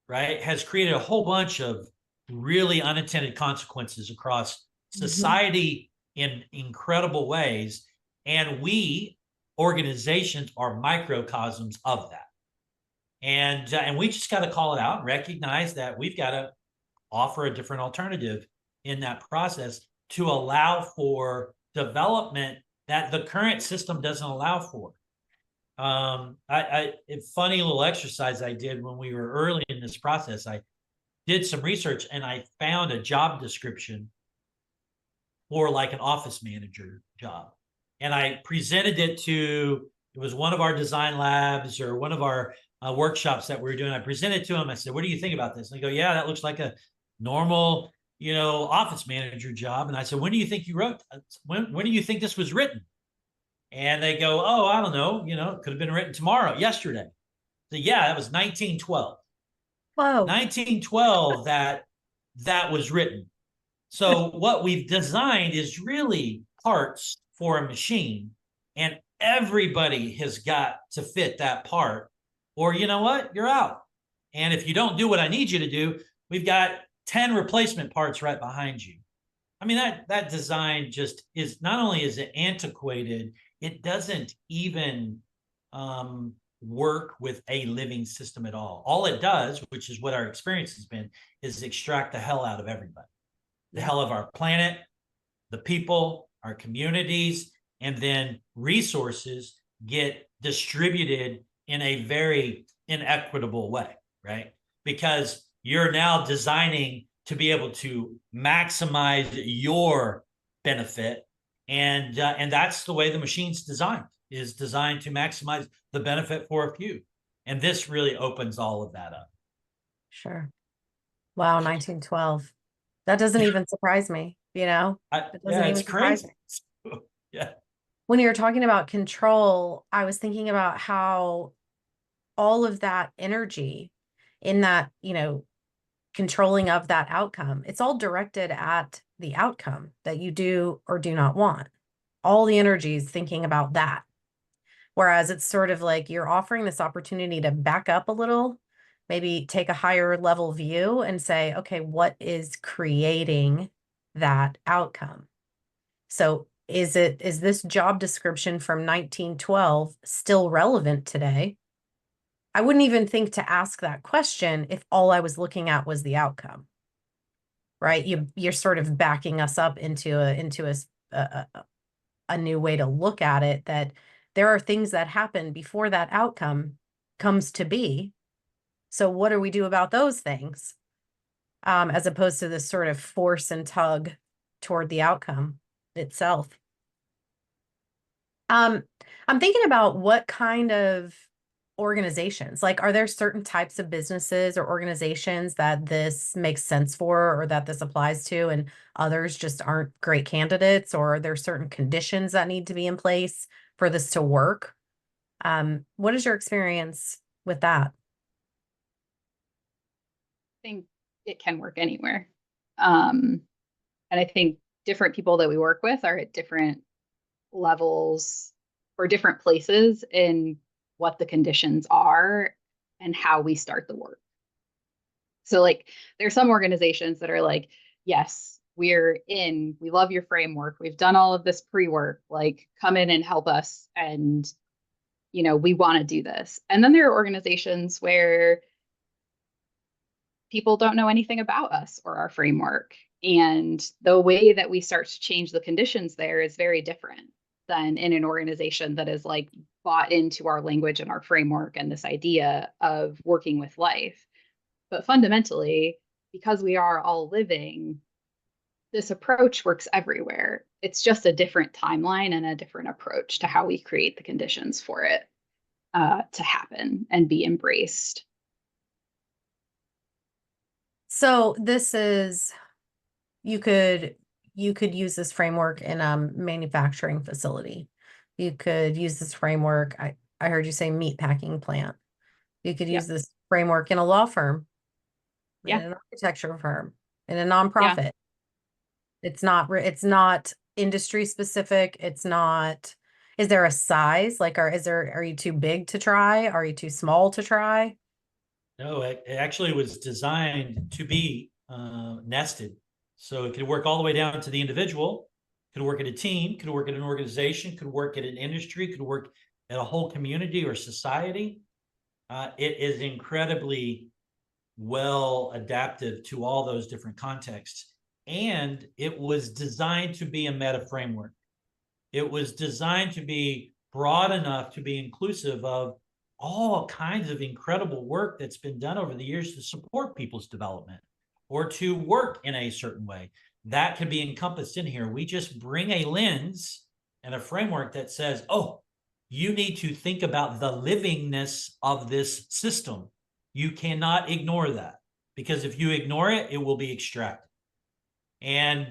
Speaker 2: right, has created a whole bunch of really unintended consequences across society in incredible ways. And we, organizations, are microcosms of that. And we just got to call it out and recognize that we've got to offer a different alternative in that process to allow for development that the current system doesn't allow for. A funny little exercise I did when we were early in this process, I did some research and I found a job description for like an office manager job. And I presented it to, it was one of our design labs or one of our workshops that we were doing. I presented to him. I said, what do you think about this? And they go, yeah, that looks like a normal, office manager job. And I said, when do you think you wrote, when do you think this was written? And they go, oh, I don't know, it could have been written tomorrow, yesterday. So yeah, that was 1912.
Speaker 1: Whoa.
Speaker 2: 1912 that was written. So what we've designed is really parts for a machine, and everybody has got to fit that part, or you know what, you're out. And if you don't do what I need you to do, we've got 10 replacement parts right behind you. I mean, that design just is, not only is it antiquated, it doesn't even work with a living system at all. All it does, which is what our experience has been, is extract the hell out of everybody. The hell of our planet, the people, our communities, and then resources get distributed in a very inequitable way, right? Because you're now designing to be able to maximize your benefit, and that's the way the machine's designed, is designed to maximize the benefit for a few. And this really opens all of that up.
Speaker 1: Sure. Wow, 1912. That doesn't even surprise me, It doesn't even
Speaker 2: It's
Speaker 1: surprise
Speaker 2: crazy.
Speaker 1: me.
Speaker 2: Yeah.
Speaker 1: When you were talking about control, I was thinking about how all of that energy in that, controlling of that outcome, it's all directed at the outcome that you do or do not want. All the energy is thinking about that. Whereas it's sort of like you're offering this opportunity to back up a little, maybe take a higher level view and say, okay, what is creating that outcome? So is this job description from 1912 still relevant today? I wouldn't even think to ask that question if all I was looking at was the outcome, right? You're sort of backing us up into a new way to look at it, that there are things that happen before that outcome comes to be. So what do we do about those things? As opposed to this sort of force and tug toward the outcome itself. I'm thinking about what kind of organizations, like, are there certain types of businesses or organizations that this makes sense for, or that this applies to, and others just aren't great candidates, or are there certain conditions that need to be in place for this to work? What is your experience with that?
Speaker 3: I think it can work anywhere. And I think different people that we work with are at different levels or different places in what the conditions are and how we start the work. So like there's some organizations that are like, yes, we love your framework. We've done all of this pre-work, like come in and help us. And, we want to do this. And then there are organizations where people don't know anything about us or our framework. And the way that we start to change the conditions there is very different than in an organization that is like bought into our language and our framework and this idea of working with life. But fundamentally, because we are all living, this approach works everywhere. It's just a different timeline and a different approach to how we create the conditions for it to happen and be embraced.
Speaker 1: So this is, you could use this framework in a manufacturing facility. You could use this framework. I heard you say meat packing plant. You could use this framework in a law firm, in an architecture firm, in a nonprofit. It's not industry specific. It's not, is there a size? Like, are you too big to try? Are you too small to try?
Speaker 2: No, it actually was designed to be nested. So it could work all the way down to the individual, could work at a team, could work at an organization, could work at an industry, could work at a whole community or society. It is incredibly well adaptive to all those different contexts. And it was designed to be a meta framework. It was designed to be broad enough to be inclusive of all kinds of incredible work that's been done over the years to support people's development or to work in a certain way. That can be encompassed in here. We just bring a lens and a framework that says, oh, you need to think about the livingness of this system. You cannot ignore that, because if you ignore it, it will be extracted. And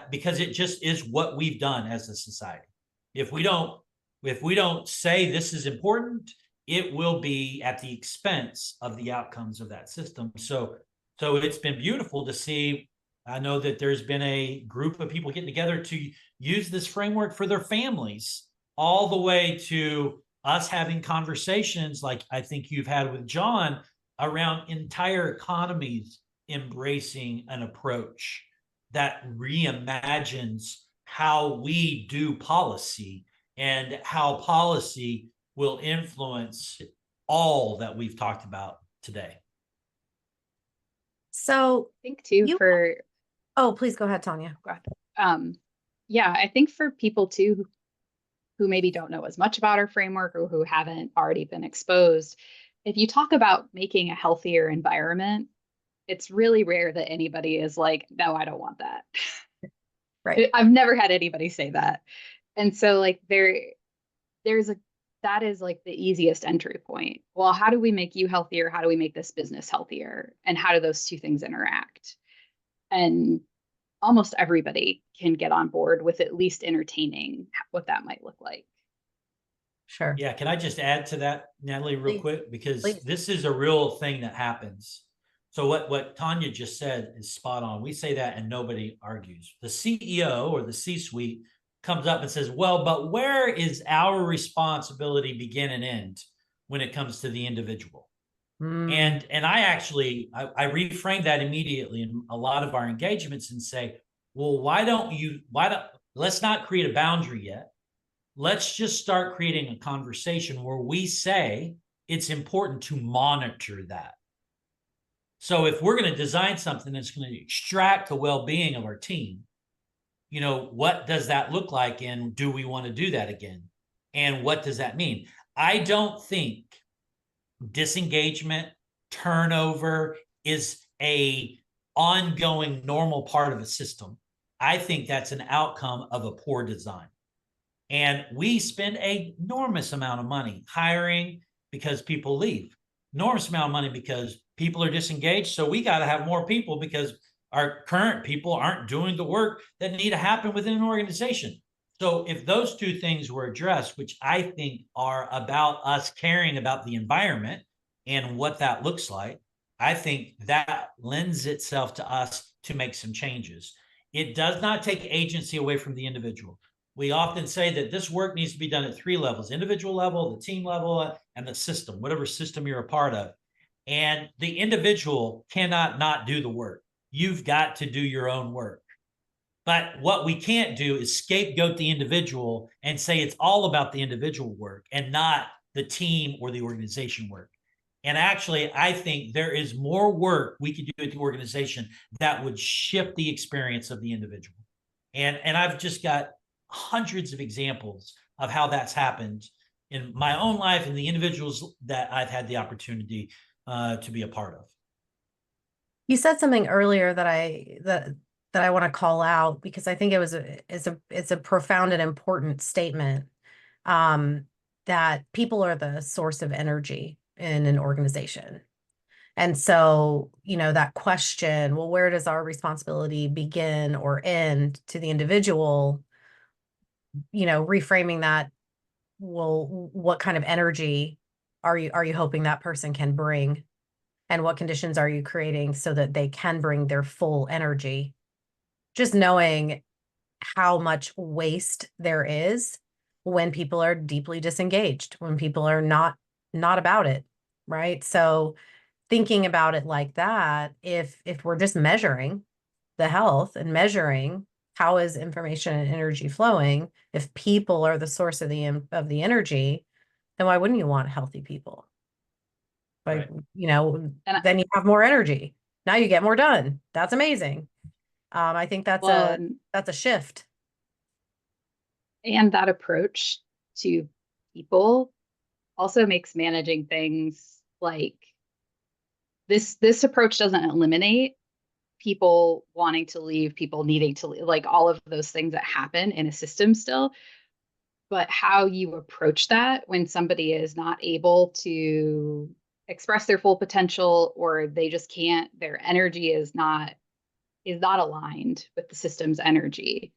Speaker 2: because it just is what we've done as a society. If we don't say this is important, it will be at the expense of the outcomes of that system. So it's been beautiful to see. I know that there's been a group of people getting together to use this framework for their families, all the way to us having conversations like I think you've had with John around entire economies embracing an approach that reimagines how we do policy and how policy will influence all that we've talked about today.
Speaker 1: So
Speaker 3: I think too for
Speaker 1: oh, please go ahead, Tonya.
Speaker 3: yeah, I think for people too who maybe don't know as much about our framework or who haven't already been exposed, if you talk about making a healthier environment, it's really rare that anybody is like, no, I don't want that.
Speaker 1: Right.
Speaker 3: I've never had anybody say that. And so like there's a that is like the easiest entry point. Well, how do we make you healthier? How do we make this business healthier? And how do those two things interact? And almost everybody can get on board with at least entertaining what that might look like.
Speaker 1: Sure.
Speaker 2: Yeah, can I just add to that, Natalie, real
Speaker 1: Please.
Speaker 2: quick? Because
Speaker 1: Please.
Speaker 2: this is a real thing that happens. So what Tonya just said is spot on. We say that and nobody argues. The CEO or the C-suite comes up and says, well, but where is our responsibility begin and end when it comes to the individual? And I actually I reframe that immediately in a lot of our engagements and say, well, why don't let's not create a boundary yet. Let's just start creating a conversation where we say it's important to monitor that. So if we're going to design something that's going to extract the well-being of our team, what does that look like? And do we want to do that again? And what does that mean? I don't think disengagement, turnover is a ongoing normal part of a system. I think that's an outcome of a poor design. And we spend an enormous amount of money hiring because people leave, enormous amount of money because people are disengaged. So we got to have more people because our current people aren't doing the work that need to happen within an organization. So if those two things were addressed, which I think are about us caring about the environment and what that looks like, I think that lends itself to us to make some changes. It does not take agency away from the individual. We often say that this work needs to be done at three levels: individual level, the team level, and the system, whatever system you're a part of. And the individual cannot not do the work. You've got to do your own work. But what we can't do is scapegoat the individual and say it's all about the individual work and not the team or the organization work. And actually, I think there is more work we could do at the organization that would shift the experience of the individual. And I've just got hundreds of examples of how that's happened in my own life and the individuals that I've had the opportunity to be a part of.
Speaker 1: You said something earlier that I want to call out because I think it's a profound and important statement, that people are the source of energy in an organization. And so, that question, well, where does our responsibility begin or end to the individual? Reframing that, well, what kind of energy are you hoping that person can bring? And what conditions are you creating so that they can bring their full energy? Just knowing how much waste there is when people are deeply disengaged, when people are not about it, right? So thinking about it like that, if we're just measuring the health and measuring how is information and energy flowing, if people are the source of the energy, then why wouldn't you want healthy people? Like,
Speaker 2: Right.
Speaker 3: And
Speaker 1: then you have more energy. Now you get more done. That's amazing. I think
Speaker 3: well,
Speaker 1: that's a shift.
Speaker 3: and that approach to people also makes managing things like this approach doesn't eliminate people wanting to leave, people needing to leave, like all of those things that happen in a system still. But how you approach that when somebody is not able to express their full potential, or they just can't, their energy is not aligned with the system's energy.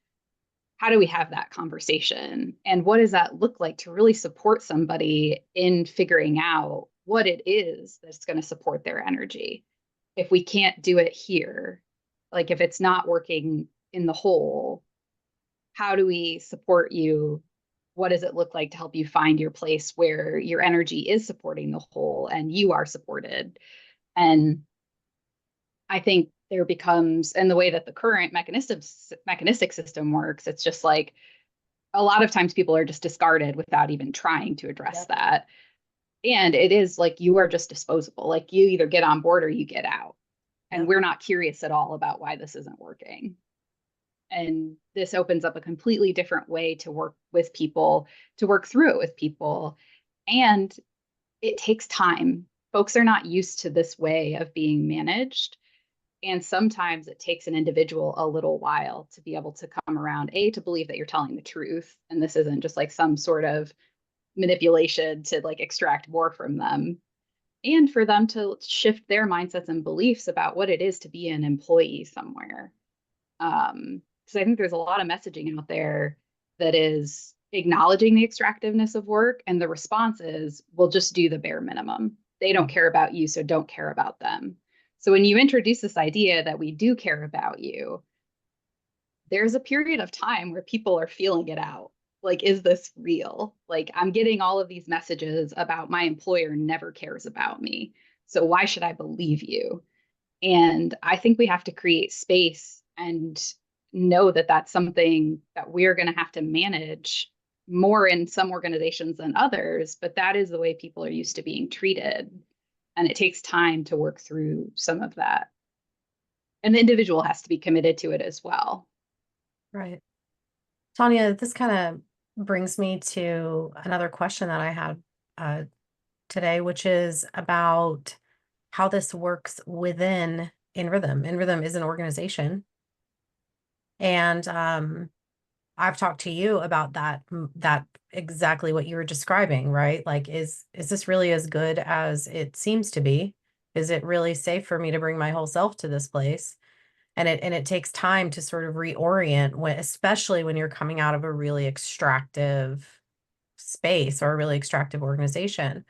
Speaker 3: How do we have that conversation? And what does that look like to really support somebody in figuring out what it is that's going to support their energy? If we can't do it here, like if it's not working in the whole, how do we support you? What does it look like to help you find your place where your energy is supporting the whole and you are supported? And I think there becomes, and the way that the current mechanistic system works, it's just like a lot of times people are just discarded without even trying to address
Speaker 1: Yep.
Speaker 3: that. And it is like you are just disposable. Like you either get on board or you get out. And
Speaker 1: Yep.
Speaker 3: we're not curious at all about why this isn't working. And this opens up a completely different way to work with people, to work through it with people. And it takes time. Folks are not used to this way of being managed. And sometimes it takes an individual a little while to be able to come around, to believe that you're telling the truth. And this isn't just like some sort of manipulation to like extract more from them. And for them to shift their mindsets and beliefs about what it is to be an employee somewhere. Because I think there's a lot of messaging out there that is acknowledging the extractiveness of work, and the response is, we'll just do the bare minimum. They don't care about you, so don't care about them. So when you introduce this idea that we do care about you, there's a period of time where people are feeling it out. Like, is this real? Like, I'm getting all of these messages about my employer never cares about me. So why should I believe you? And I think we have to create space and know that that's something that we're going to have to manage more in some organizations than others, but that is the way people are used to being treated. And it takes time to work through some of that. And the individual has to be committed to it as well.
Speaker 1: Right. Tonya, this kind of brings me to another question that I had uh, today, which is about how this works within nRhythm. nRhythm is an organization. And I've talked to you about that exactly what you were describing, right? Like, is this really as good as it seems to be? Is it really safe for me to bring my whole self to this place? And it takes time to sort of reorient when, especially when you're coming out of a really extractive space or a really extractive organization.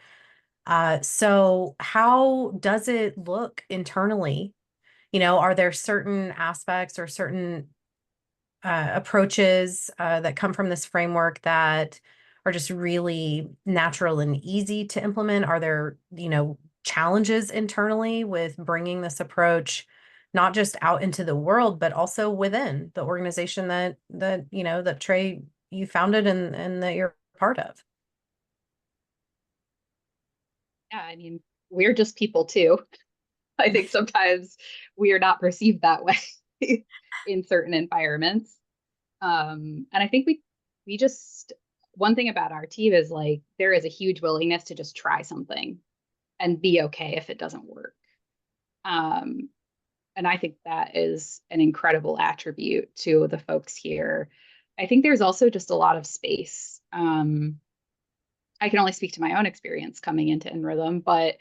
Speaker 1: So how does it look internally? Are there certain aspects or certain approaches that come from this framework that are just really natural and easy to implement? Are there, challenges internally with bringing this approach, not just out into the world, but also within the organization that Trey, you founded and that you're part of?
Speaker 3: Yeah, I mean, we're just people too. I think sometimes we are not perceived that way in certain environments. And I think we just, one thing about our team is like there is a huge willingness to just try something and be okay if it doesn't work. Um, and I think that is an incredible attribute to the folks here. I think there's also just a lot of space. I can only speak to my own experience coming into nRhythm, but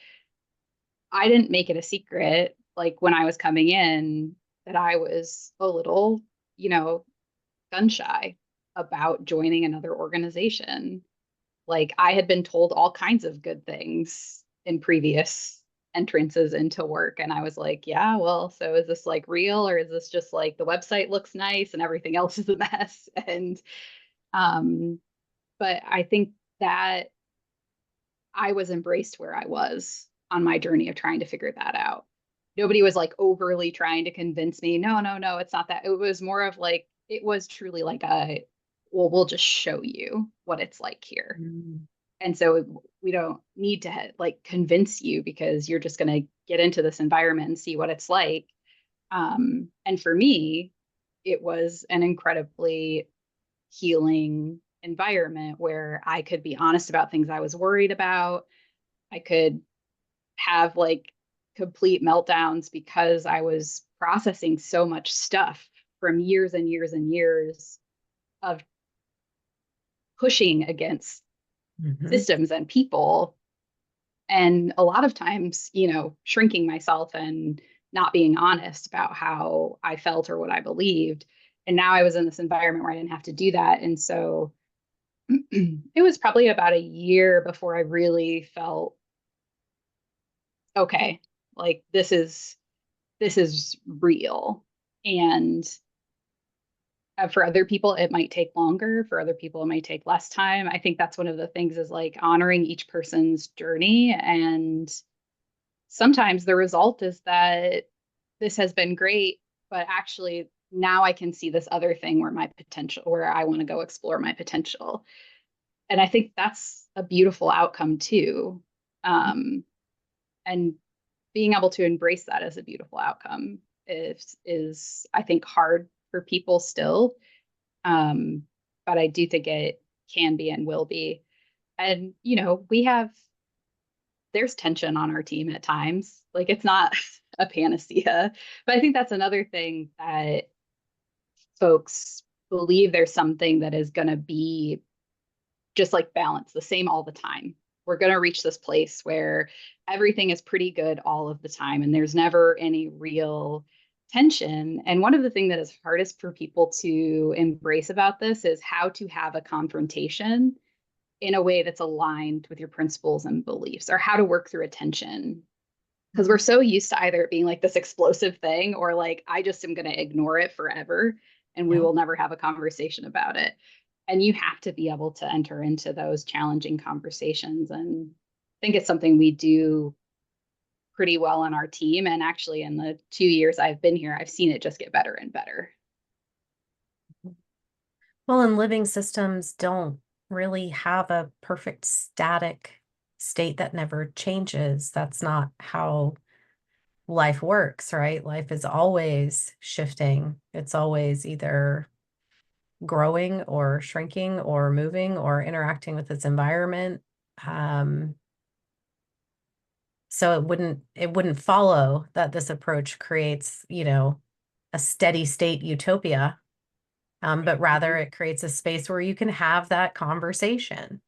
Speaker 3: I didn't make it a secret, like when I was coming in, that I was a little, you know, gun shy about joining another organization. Like I had been told all kinds of good things in previous entrances into work. And I was like, yeah, well, so is this like real, or is this just like the website looks nice and everything else is a mess? And, um, but I think that I was embraced where I was on my journey of trying to figure that out. Nobody was like overly trying to convince me, no, no, no, it's not that. It was more of like, it was truly like well, we'll just show you what it's like here.
Speaker 1: Mm.
Speaker 3: And so we don't need to like convince you, because you're just going to get into this environment and see what it's like. And for me, it was an incredibly healing environment where I could be honest about things I was worried about. I could have like complete meltdowns because I was processing so much stuff from years and years and years of pushing against systems and people. And a lot of times, shrinking myself and not being honest about how I felt or what I believed. And now I was in this environment where I didn't have to do that. And so it was probably about a year before I really felt okay, like this is real. And for other people, it might take longer. For other people, it might take less time. I think that's one of the things, is like honoring each person's journey. And sometimes the result is that this has been great, but actually now I can see this other thing where I want to go explore my potential. And I think that's a beautiful outcome too. And being able to embrace that as a beautiful outcome is I think hard for people still. But I do think it can be and will be. And there's tension on our team at times. Like, it's not a panacea. But I think that's another thing that folks believe there's something that is going to be just like balance, the same all the time. We're going to reach this place where everything is pretty good all of the time and there's never any real tension. And one of the things that is hardest for people to embrace about this is how to have a confrontation in a way that's aligned with your principles and beliefs, or how to work through a tension. Because we're so used to either it being like this explosive thing, or like, I just am going to ignore it forever and we will never have a conversation about it. And you have to be able to enter into those challenging conversations. And I think it's something we do pretty well on our team. And actually, in the 2 years I've been here, I've seen it just get better and better.
Speaker 1: Well, and living systems don't really have a perfect static state that never changes. That's not how life works, right? Life is always shifting. It's always either growing or shrinking or moving or interacting with its environment. So it wouldn't follow that this approach creates, a steady state utopia, but rather it creates a space where you can have that conversation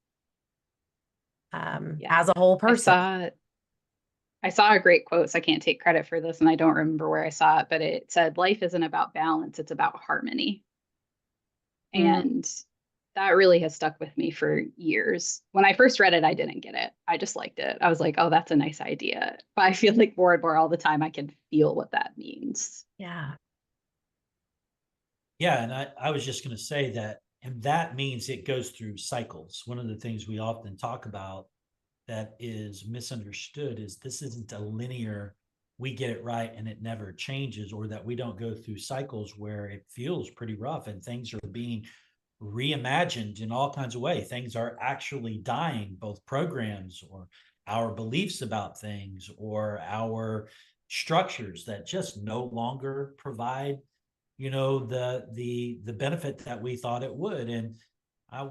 Speaker 1: as a whole person.
Speaker 3: I saw a great quote, so I can't take credit for this, and I don't remember where I saw it, but it said, life isn't about balance, it's about harmony. And that really has stuck with me for years. When I first read it, I didn't get it. I just liked it. I was like, oh, that's a nice idea. But I feel like more and more all the time, I can feel what that means.
Speaker 1: Yeah.
Speaker 2: Yeah. And I was just going to say that, and that means it goes through cycles. One of the things we often talk about that is misunderstood is this isn't a linear, we get it right and it never changes, or that we don't go through cycles where it feels pretty rough and things are being reimagined in all kinds of ways. Things are actually dying, both programs or our beliefs about things or our structures that just no longer provide the benefit that we thought it would. And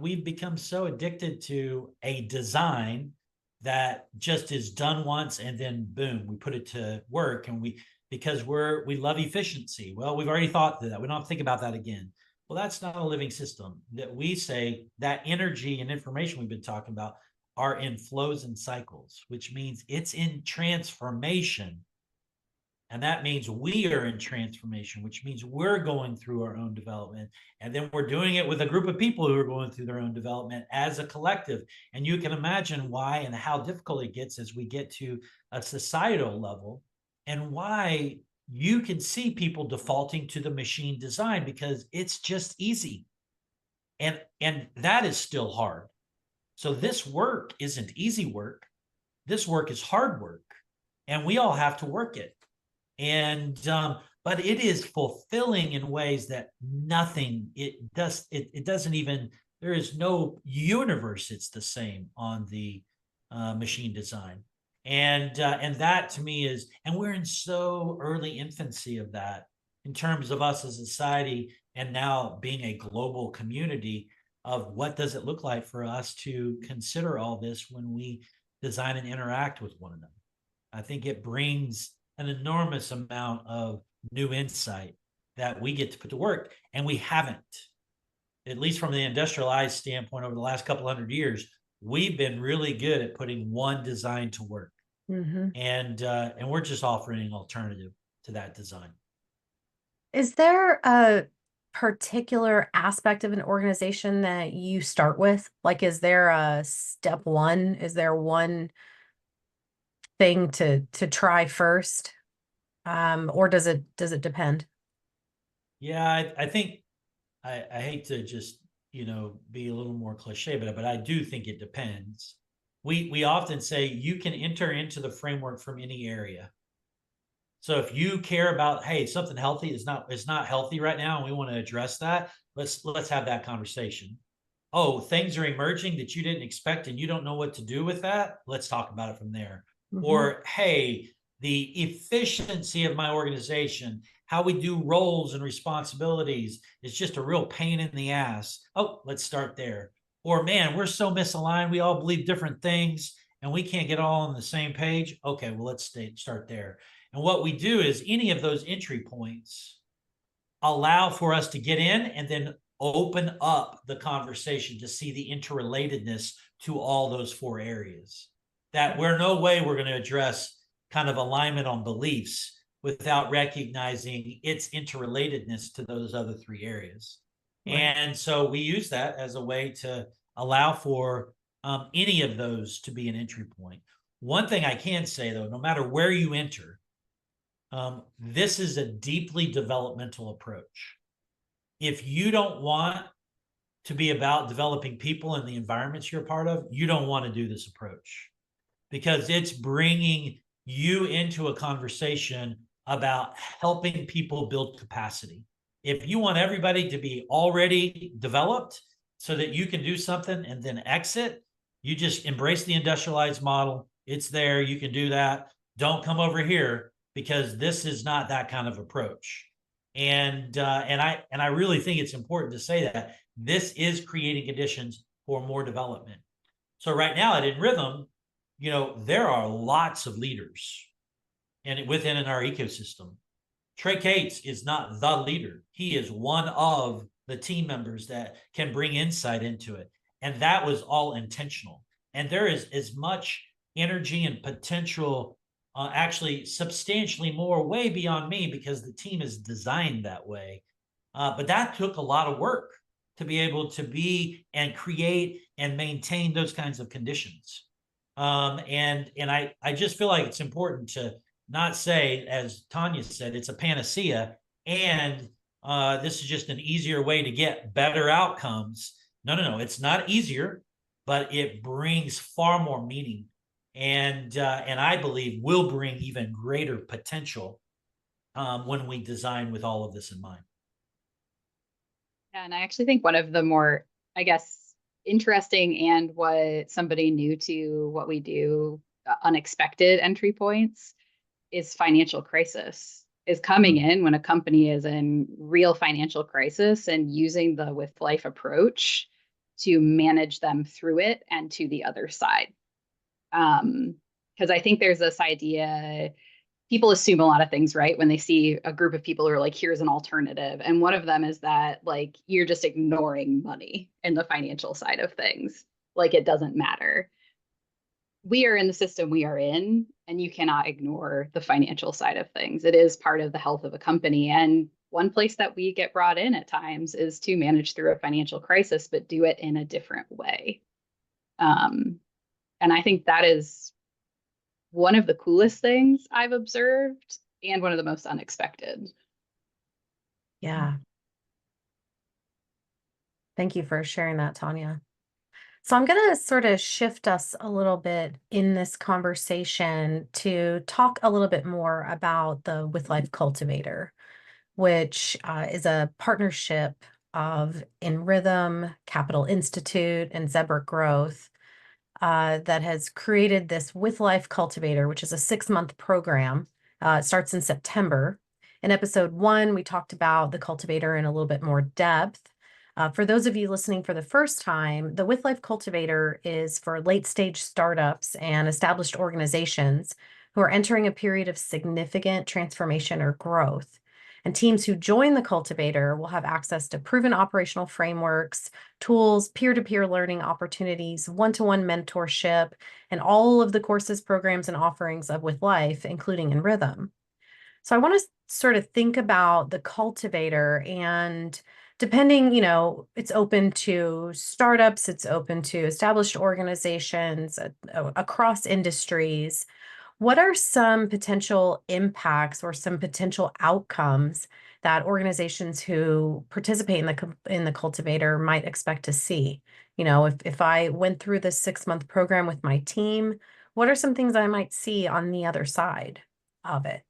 Speaker 2: we've become so addicted to a design that just is done once and then boom, we put it to work. And because we love efficiency. Well, we've already thought that, we don't have to think about that again. Well, that's not a living system. That we say that energy and information we've been talking about are in flows and cycles, which means it's in transformation. And that means we are in transformation, which means we're going through our own development. And then we're doing it with a group of people who are going through their own development as a collective. And you can imagine why and how difficult it gets as we get to a societal level, and why you can see people defaulting to the machine design because it's just easy. And that is still hard. So this work isn't easy work. This work is hard work. And we all have to work it. And but it is fulfilling in ways that it doesn't even, there is no universe it's the same on the machine design. And that to me is, and we're in so early infancy of that in terms of us as a society, and now being a global community of what does it look like for us to consider all this when we design and interact with one another. I think it brings an enormous amount of new insight that we get to put to work, and we haven't, at least from the industrialized standpoint over the last couple 100 years, we've been really good at putting one design to work.
Speaker 1: Mm-hmm.
Speaker 2: And we're just offering an alternative to that design.
Speaker 1: Is there a particular aspect of an organization that you start with? Like, is there a step one? Is there one thing to try first? Or does it depend?
Speaker 2: Yeah, I think I hate to just, be a little more cliche, but I do think it depends. We often say you can enter into the framework from any area. So if you care about, hey, something healthy is not, it's not healthy right now, and we want to address that, let's have that conversation. Oh, things are emerging that you didn't expect and you don't know what to do with that. Let's talk about it from there.
Speaker 1: Mm-hmm.
Speaker 2: Or, hey, the efficiency of my organization, how we do roles and responsibilities is just a real pain in the ass. Oh, let's start there. Or, man, we're so misaligned. We all believe different things and we can't get all on the same page. Okay, well, let's start there. And what we do is any of those entry points allow for us to get in and then open up the conversation to see the interrelatedness to all those four areas. That we're no way we're going to address kind of alignment on beliefs without recognizing its interrelatedness to those other three areas. Right. And so we use that as a way to allow for any of those to be an entry point. One thing I can say, though, no matter where you enter, this is a deeply developmental approach. If you don't want to be about developing people and the environments you're a part of, you don't want to do this approach because it's bringing you into a conversation about helping people build capacity. If you want everybody to be already developed so that you can do something and then exit, you just embrace the industrialized model. It's there. You can do that. Don't come over here because this is not that kind of approach. And I really think it's important to say that this is creating conditions for more development. So right now at nRhythm, there are lots of leaders and within our ecosystem. Trey Cates is not the leader. He is one of the team members that can bring insight into it. And that was all intentional. And there is as much energy and potential, actually substantially more, way beyond me because the team is designed that way. But that took a lot of work to be able to be and create and maintain those kinds of conditions. And I just feel like it's important to not say, as Tonya said, it's a panacea and this is just an easier way to get better outcomes. No, it's not easier, but it brings far more meaning, and I believe will bring even greater potential when we design with all of this in mind.
Speaker 3: Yeah, and I actually think one of the more, I guess, interesting and what somebody new to what we do, unexpected entry points is financial crisis is coming in when a company is in real financial crisis and using the with life approach to manage them through it and to the other side. Because I think there's this idea, people assume a lot of things, right? When they see a group of people who are like, here's an alternative. And one of them is that like, you're just ignoring money and the financial side of things. Like it doesn't matter. We are in the system we are in, and you cannot ignore the financial side of things. It is part of the health of a company. And one place that we get brought in at times is to manage through a financial crisis, but do it in a different way. And I think that is one of the coolest things I've observed and one of the most unexpected.
Speaker 1: Yeah. Thank you for sharing that, Tonya. So I'm going to sort of shift us a little bit in this conversation to talk a little bit more about the With Life Cultivator, which is a partnership of nRhythm, Capital Institute, and Zebra Growth that has created this With Life Cultivator, which is a 6-month program. It starts in September. In episode 1, we talked about the cultivator in a little bit more depth. For those of you listening for the first time, the With Life Cultivator is for late-stage startups and established organizations who are entering a period of significant transformation or growth. And teams who join the cultivator will have access to proven operational frameworks, tools, peer-to-peer learning opportunities, one-to-one mentorship, and all of the courses, programs, and offerings of With Life, including nRhythm. So I want to sort of think about the cultivator, and depending, it's open to startups, it's open to established organizations across industries. What are some potential impacts or some potential outcomes that organizations who participate in the cultivator might expect to see? If I went through this 6-month program with my team, what are some things I might see on the other side of it?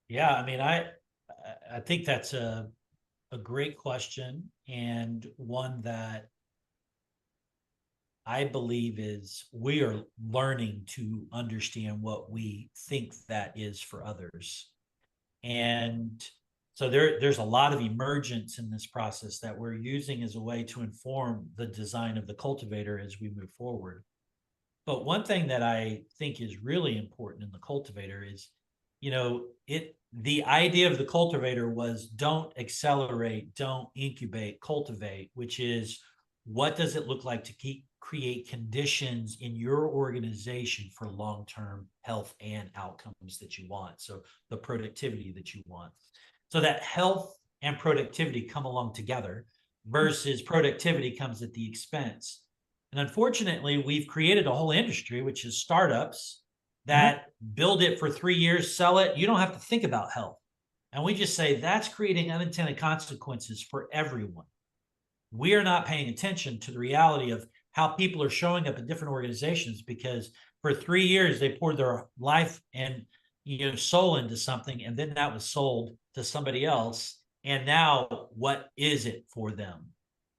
Speaker 2: Yeah, I mean, I think that's a great question, and one that I believe is we are learning to understand what we think that is for others. And so there's a lot of emergence in this process that we're using as a way to inform the design of the cultivator as we move forward. But one thing that I think is really important in the cultivator is, the idea of the cultivator was don't accelerate, don't incubate, cultivate, which is what does it look like to create conditions in your organization for long-term health and outcomes that you want. So the productivity that you want. So that health and productivity come along together versus productivity comes at the expense. And unfortunately, we've created a whole industry, which is startups that build it for 3 years, sell it. You don't have to think about health. And we just say that's creating unintended consequences for everyone. We are not paying attention to the reality of how people are showing up in different organizations because for 3 years they poured their life and soul into something, and then that was sold to somebody else. And now what is it for them?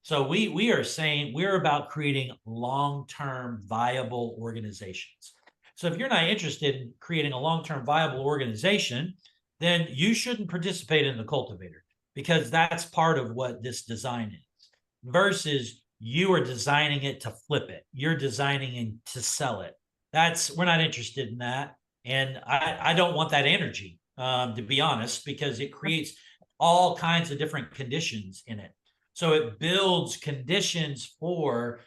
Speaker 2: So we are saying we're about creating long-term viable organizations. So if you're not interested in creating a long-term viable organization, then you shouldn't participate in the cultivator because that's part of what this design is. Versus you are designing it to flip it. You're designing it to sell it. We're not interested in that. And I don't want that energy, to be honest, because it creates all kinds of different conditions in it. So it builds conditions for,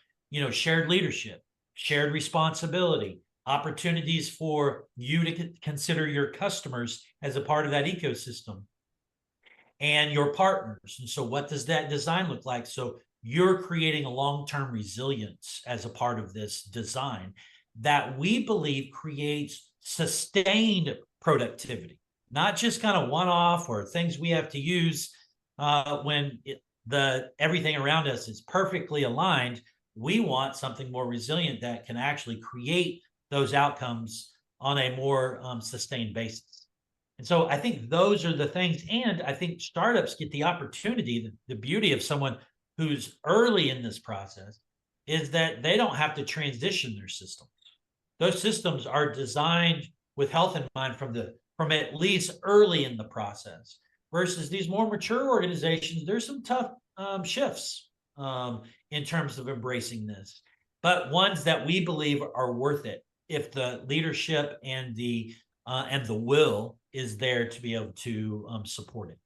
Speaker 2: shared leadership, shared responsibility, opportunities for you to consider your customers as a part of that ecosystem and your partners. And so what does that design look like? So you're creating a long-term resilience as a part of this design that we believe creates sustained productivity, not just kind of one-off or things we have to use when everything around us is perfectly aligned. We want something more resilient that can actually create those outcomes on a more sustained basis. And so I think those are the things. And I think startups get the opportunity, the beauty of someone who's early in this process is that they don't have to transition their systems. Those systems are designed with health in mind from at least early in the process. Versus these more mature organizations, there's some tough shifts in terms of embracing this, but ones that we believe are worth it if the leadership and the will is there to be able to support it.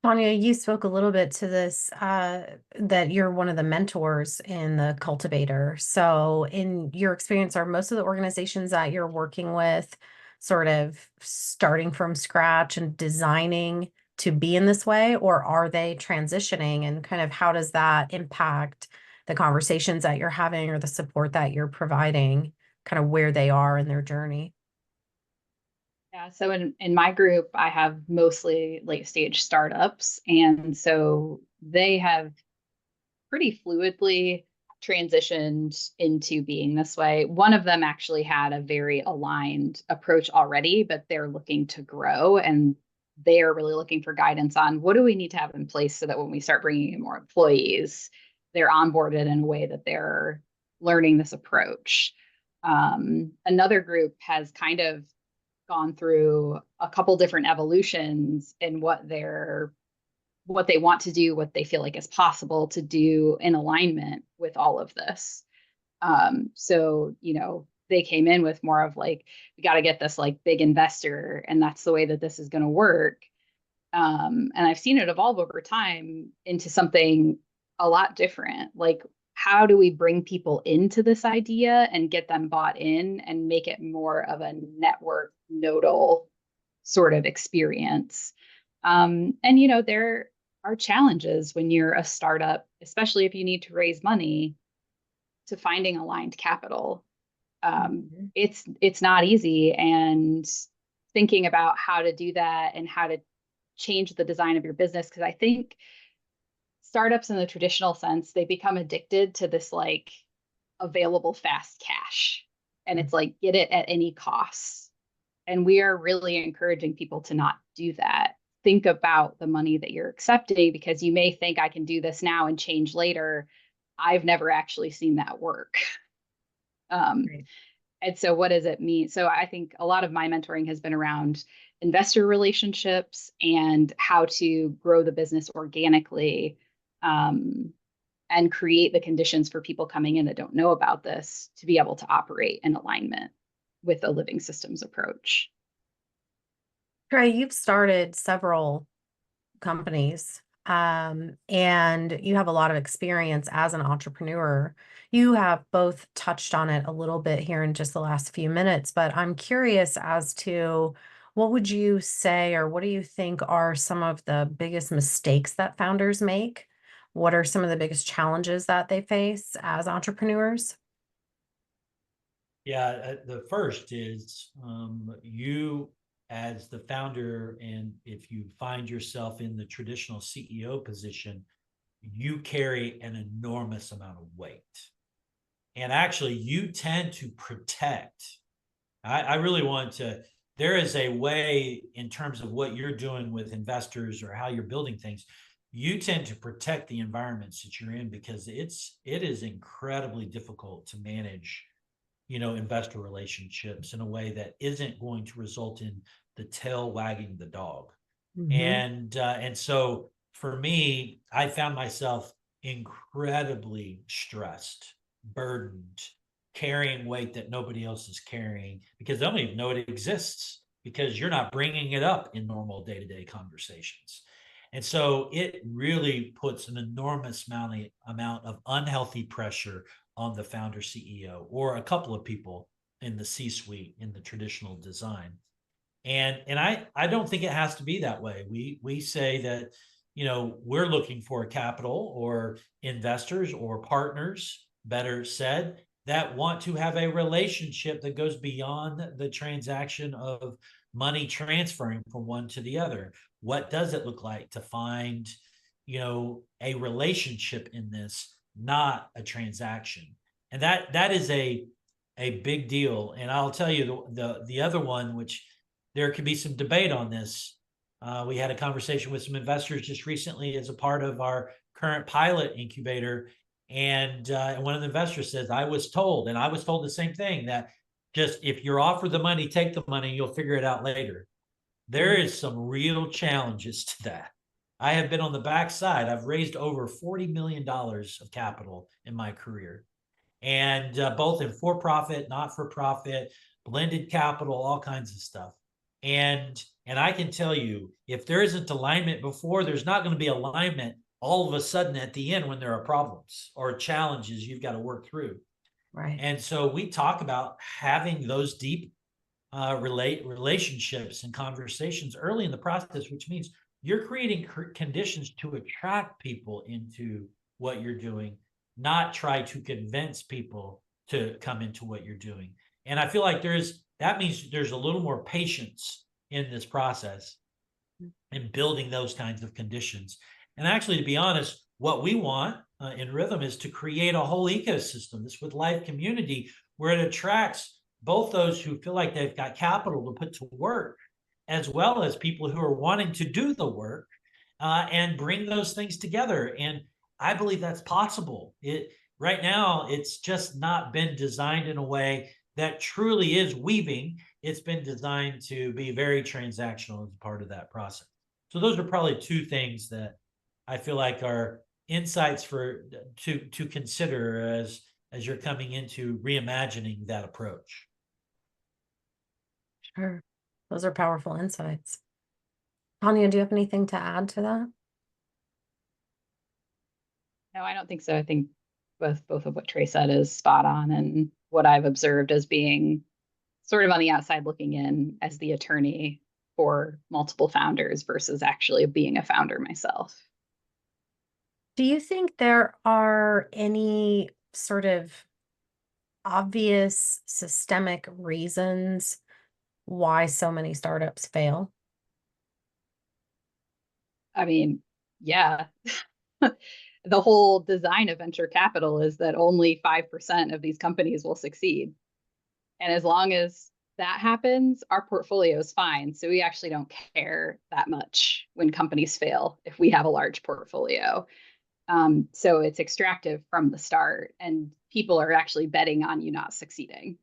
Speaker 1: Tonya, you spoke a little bit to this, that you're one of the mentors in the cultivator. So in your experience, are most of the organizations that you're working with sort of starting from scratch and designing to be in this way, or are they transitioning, and kind of how does that impact the conversations that you're having or the support that you're providing, kind of where they are in their journey?
Speaker 3: Yeah, so in my group, I have mostly late stage startups. And so they have pretty fluidly transitioned into being this way. One of them actually had a very aligned approach already, but they're looking to grow. And they are really looking for guidance on what do we need to have in place so that when we start bringing in more employees, they're onboarded in a way that they're learning this approach. Another group has kind of gone through a couple different evolutions in what they want to do, what they feel like is possible to do in alignment with all of this. So, they came in with more of like, we got to get this like big investor, and that's the way that this is going to work. And I've seen it evolve over time into something a lot different. Like, how do we bring people into this idea and get them bought in and make it more of a network nodal sort of experience? And, there are challenges when you're a startup, especially if you need to raise money, to finding aligned capital. It's not easy, and thinking about how to do that and how to change the design of your business, because I think startups in the traditional sense, they become addicted to this like available fast cash, and it's like get it at any cost. And we are really encouraging people to not do that. Think about the money that you're accepting, because you may think I can do this now and change later. I've never actually seen that work.
Speaker 1: Right.
Speaker 3: And so what does it mean? So I think a lot of my mentoring has been around investor relationships and how to grow the business organically, and create the conditions for people coming in that don't know about this to be able to operate in alignment with a living systems approach.
Speaker 1: Trey, you've started several companies, and you have a lot of experience as an entrepreneur. You have both touched on it a little bit here in just the last few minutes, but I'm curious as to what would you say, or what do you think are some of the biggest mistakes that founders make? What are some of the biggest challenges that they face as entrepreneurs?
Speaker 2: Yeah, the first is you as the founder, and if you find yourself in the traditional CEO position, you carry an enormous amount of weight. And actually, you tend to protect. I really want to, there is a way in terms of what you're doing with investors or how you're building things. You tend to protect the environments that you're in, because it is incredibly difficult to manage investor relationships in a way that isn't going to result in the tail wagging the dog.
Speaker 1: Mhm.
Speaker 2: And so for me, I found myself incredibly stressed, burdened, carrying weight that nobody else is carrying, because they don't even know it exists, because you're not bringing it up in normal day-to-day conversations. And so it really puts an enormous amount of unhealthy pressure on the founder CEO or a couple of people in the C-suite in the traditional design. And I don't think it has to be that way. We say that we're looking for capital or investors or partners, better said, that want to have a relationship that goes beyond the transaction of money transferring from one to the other. What does it look like to find a relationship in this, not a transaction? And that is a big deal. And I'll tell you the other one, which there could be some debate on this. We had a conversation with some investors just recently as a part of our current pilot incubator. And one of the investors says, I was told the same thing, that just if you're offered the money, take the money, you'll figure it out later. There is some real challenges to that. I have been on the backside. I've raised over $40 million of capital in my career, and both in for-profit, not-for-profit, blended capital, all kinds of stuff. And I can tell you, if there isn't alignment before, there's not going to be alignment all of a sudden at the end when there are problems or challenges you've got to work through.
Speaker 1: Right.
Speaker 2: And so we talk about having those deep relationships and conversations early in the process, which means you're creating conditions to attract people into what you're doing, not try to convince people to come into what you're doing. And I feel like that means there's a little more patience in this process in building those kinds of conditions. And actually, to be honest, what we want in nRhythm is to create a whole ecosystem, this with life community, where it attracts both those who feel like they've got capital to put to work, as well as people who are wanting to do the work and bring those things together. And I believe that's possible. Right now, it's just not been designed in a way that truly is weaving. It's been designed to be very transactional as part of that process. So those are probably two things that I feel like are insights for to consider as you're coming into reimagining that approach.
Speaker 1: Sure. Those are powerful insights. Tonya, do you have anything to add to that?
Speaker 3: No, I don't think so. I think both of what Trey said is spot on, and what I've observed as being sort of on the outside looking in as the attorney for multiple founders versus actually being a founder myself.
Speaker 1: Do you think there are any sort of obvious systemic reasons why so many startups fail?
Speaker 3: I mean, yeah. The whole design of venture capital is that only 5% of these companies will succeed. And as long as that happens, our portfolio is fine. So we actually don't care that much when companies fail if we have a large portfolio. So it's extractive from the start, and people are actually betting on you not succeeding.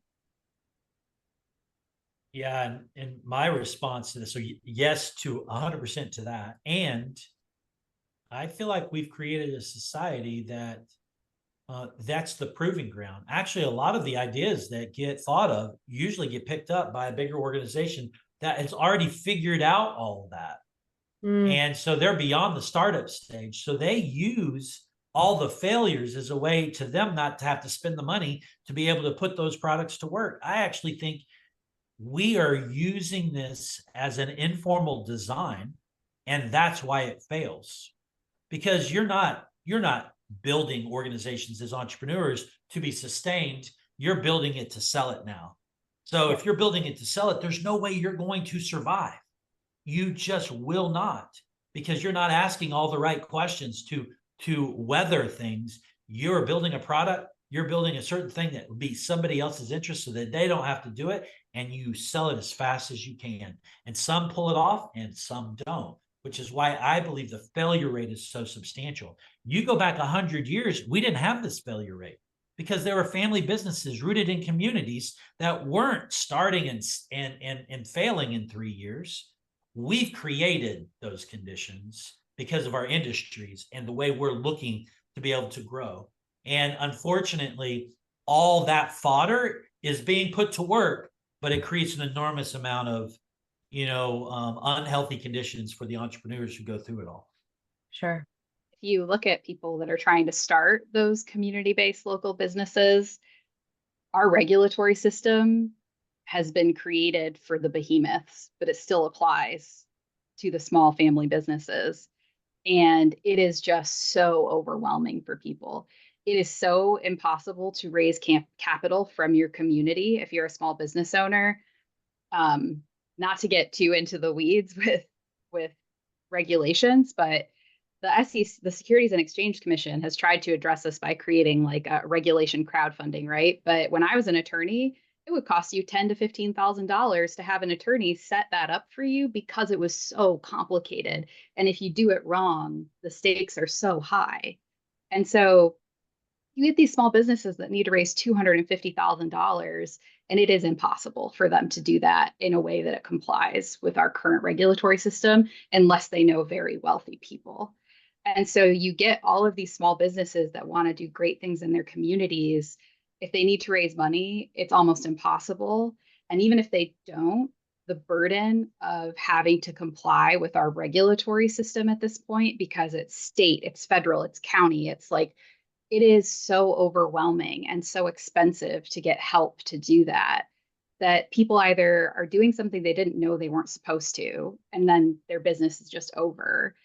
Speaker 2: Yeah, and my response to this, so yes to 100% to that. And I feel like we've created a society that that's the proving ground. Actually, a lot of the ideas that get thought of usually get picked up by a bigger organization that has already figured out all of that.
Speaker 1: Mm,
Speaker 2: And so they're beyond the startup stage. So they use all the failures as a way to them not to have to spend the money to be able to put those products to work. I actually think we are using this as an informal design, and that's why it fails, because you're not building organizations as entrepreneurs to be sustained. You're building it to sell it now. So
Speaker 3: Yeah.
Speaker 2: if you're building it to sell it, there's no way you're going to survive. You just will not, because you're not asking all the right questions to weather things. You're building a product, you're building a certain thing that would be somebody else's interest so that they don't have to do it, and you sell it as fast as you can. And some pull it off and some don't, which is why I believe the failure rate is so substantial. You go back 100 years, we didn't have this failure rate because there were family businesses rooted in communities that weren't starting and failing in 3 years. We've created those conditions because of our industries and the way we're looking to be able to grow. And unfortunately, all that fodder is being put to work, but it creates an enormous amount of, unhealthy conditions for the entrepreneurs who go through it all.
Speaker 1: sure.
Speaker 3: If you look at people that are trying to start those community-based local businesses, our regulatory system has been created for the behemoths, but it still applies to the small family businesses. And it is just so overwhelming for people. It is so impossible to raise capital from your community if you're a small business owner. Not to get too into the weeds with regulations, but the SEC, the Securities and Exchange Commission, has tried to address this by creating like a regulation crowdfunding, right? But when I was an attorney, it would cost you $10,000 to $15,000 to have an attorney set that up for you because it was so complicated. And if you do it wrong, the stakes are so high. And so you get these small businesses that need to raise $250,000, and it is impossible for them to do that in a way that it complies with our current regulatory system unless they know very wealthy people. And so you get all of these small businesses that want to do great things in their communities. If they need to raise money, it's almost impossible. And even if they don't, the burden of having to comply with our regulatory system at this point, because it's state, it's federal, it's county, it's like it is so overwhelming and so expensive to get help to do that, that people either are doing something they didn't know they weren't supposed to, and then their business is just over.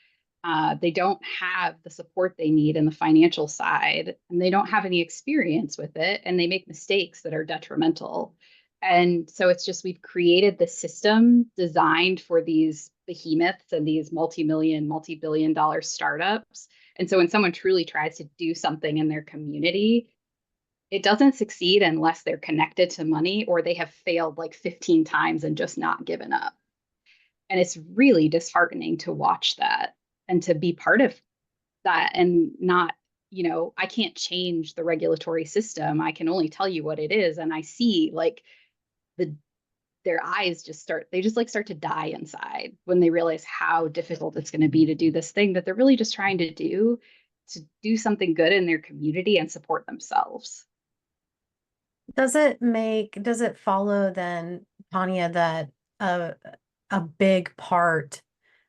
Speaker 3: They don't have the support they need in the financial side, and they don't have any experience with it, and they make mistakes that are detrimental. And so it's just we've created the system designed for these behemoths and these multi-million, multi-billion dollar startups. And so when someone truly tries to do something in their community, it doesn't succeed unless they're connected to money or they have failed like 15 times and just not given up. And it's really disheartening to watch that and to be part of that and not, I can't change the regulatory system. I can only tell you what it is. And I see like the their eyes start to die inside when they realize how difficult it's going to be to do this thing that they're really just trying to do something good in their community and support themselves.
Speaker 1: Does it follow then, Tanya, that a a big part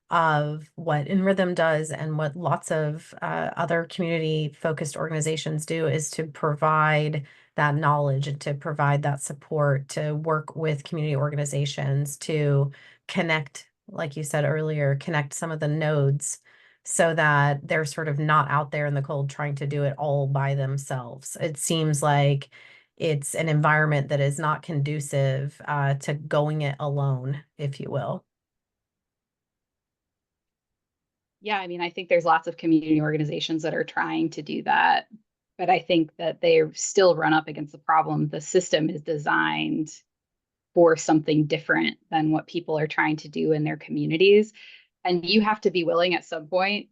Speaker 1: of what nRhythm does and what lots of other community focused organizations do is to provide that knowledge and to provide that support, to work with community organizations to connect, like you said earlier, connect some of the nodes so that they're sort of not out there in the cold trying to do it all by themselves. It seems like it's an environment that is not conducive to going it alone, if you will.
Speaker 3: Yeah, I mean, I think there's lots of community organizations that are trying to do that, but I think that they still run up against the problem. The system is designed for something different than what people are trying to do in their communities. And you have to be willing at some point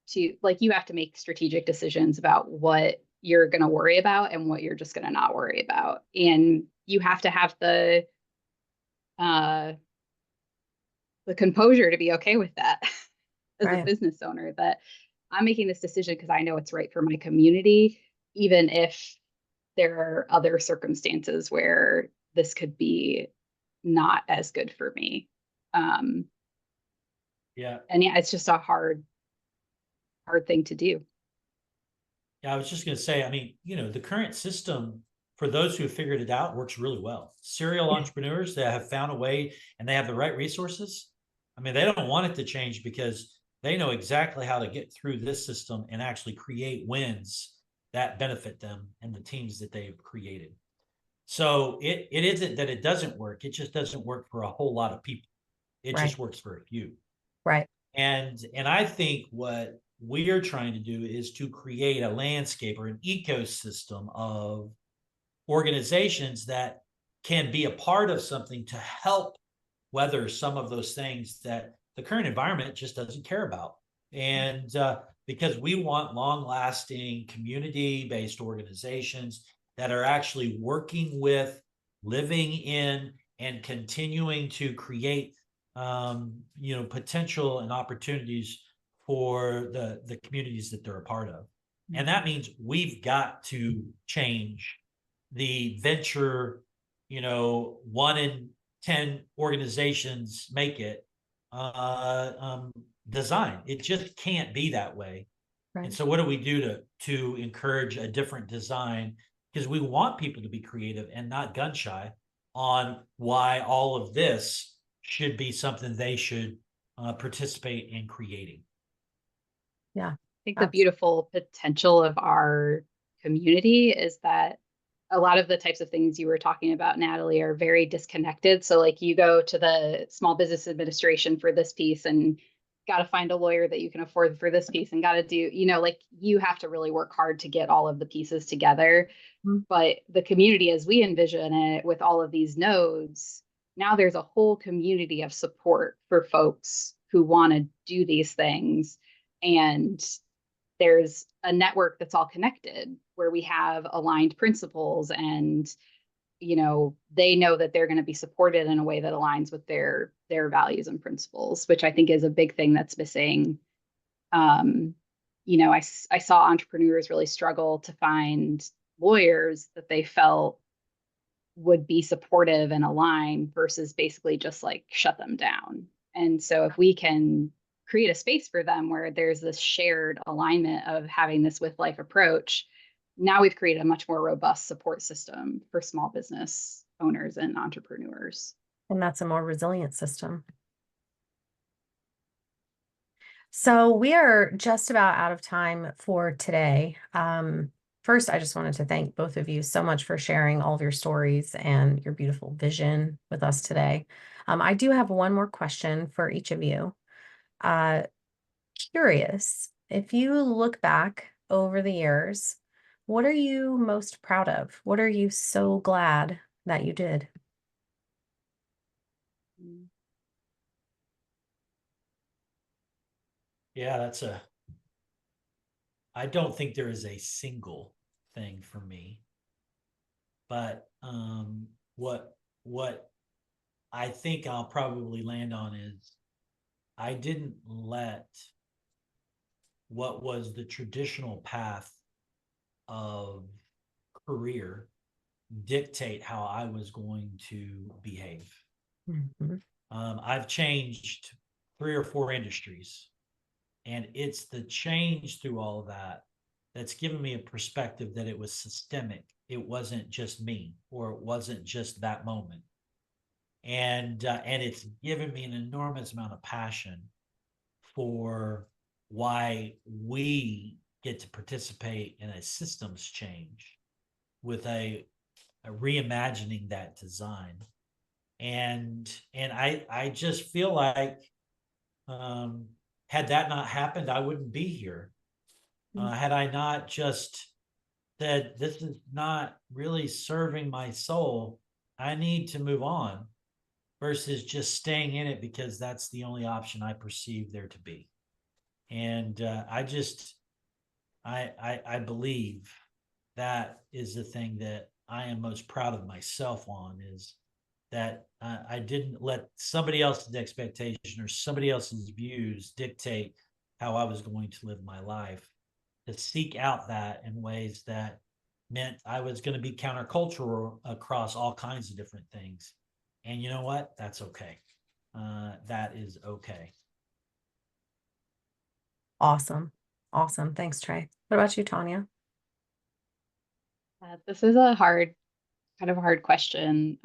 Speaker 3: to, like, you have to make strategic decisions about what you're going to worry about and what you're just going to not worry about. And you have to have uh, the composure to be okay with that as a
Speaker 1: Right.
Speaker 3: business owner, that I'm making this decision because I know it's right for my community, even if there are other circumstances where this could be not as good for me. Um,
Speaker 2: Yeah.
Speaker 3: and yeah, it's just a hard thing to do.
Speaker 2: Yeah, I was just going to say, I mean, the current system, for those who have figured it out, works really well. Serial entrepreneurs that have found a way and they have the right resources. I mean, they don't want it to change because they know exactly how to get through this system and actually create wins that benefit them and the teams that they've created. So it isn't that it doesn't work. It just doesn't work for a whole lot of people. It
Speaker 1: Right.
Speaker 2: just works for a few.
Speaker 1: Right.
Speaker 2: And I think what we're trying to do is to create a landscape or an ecosystem of organizations that can be a part of something to help weather some of those things that the current environment just doesn't care about. And because we want long lasting community based organizations that are actually working with, living in, and continuing to create potential and opportunities for the communities that they're a part of. And that means we've got to change the venture, 1 in 10 organizations make it design. It just can't be that way.
Speaker 1: Right.
Speaker 2: And so what do we do to encourage a different design? Because we want people to be creative and not gun shy on why all of this should be something they should participate in creating.
Speaker 1: Yeah.
Speaker 3: I think the
Speaker 1: Abs-
Speaker 3: beautiful potential of our community is that a lot of the types of things you were talking about, Natalie, are very disconnected. So, like, you go to the Small Business Administration for this piece and got to find a lawyer that you can afford for this piece and got to do, like, you have to really work hard to get all of the pieces together.
Speaker 1: Mhm.
Speaker 3: But the community, as we envision it, with all of these nodes, now there's a whole community of support for folks who want to do these things. And there's a network that's all connected where we have aligned principles, and they know that they're going to be supported in a way that aligns with their values and principles, which I think is a big thing that's missing. um, I saw entrepreneurs really struggle to find lawyers that they felt would be supportive and aligned versus basically just like shut them down. And so if we can create a space for them where there's this shared alignment of having this with life approach, now we've created a much more robust support system for small business owners and entrepreneurs.
Speaker 1: And that's a more resilient system. So we are just about out of time for today. First, I just wanted to thank both of you so much for sharing all of your stories and your beautiful vision with us today. I do have one more question for each of you. Uh, Curious, if you look back over the years, what are you most proud of? What are you so glad that you did?
Speaker 2: Yeah, I don't think there is a single thing for me, but what I think I'll probably land on is I didn't let what was the traditional path of career dictate how I was going to behave.
Speaker 1: Mhm.
Speaker 2: I've changed 3 or 4 industries, and it's the change through all of that that's given me a perspective that it was systemic. It wasn't just me, or it wasn't just that moment, and it's given me an enormous amount of passion for why we get to participate in a systems change with a reimagining that design. And I just feel like, um, had that not happened, I wouldn't be here. Had I not just said, this is not really serving my soul, I need to move on, versus just staying in it because that's the only option I perceive there to be. And I believe that is the thing that I am most proud of myself on, is that I didn't let somebody else's expectation or somebody else's views dictate how I was going to live my life, to seek out that in ways that meant I was going to be countercultural across all kinds of different things. And you know what? That's okay. That is okay.
Speaker 1: Awesome. Awesome. Thanks, Trey. What about you, Tonya?
Speaker 3: This is a kind of a hard question.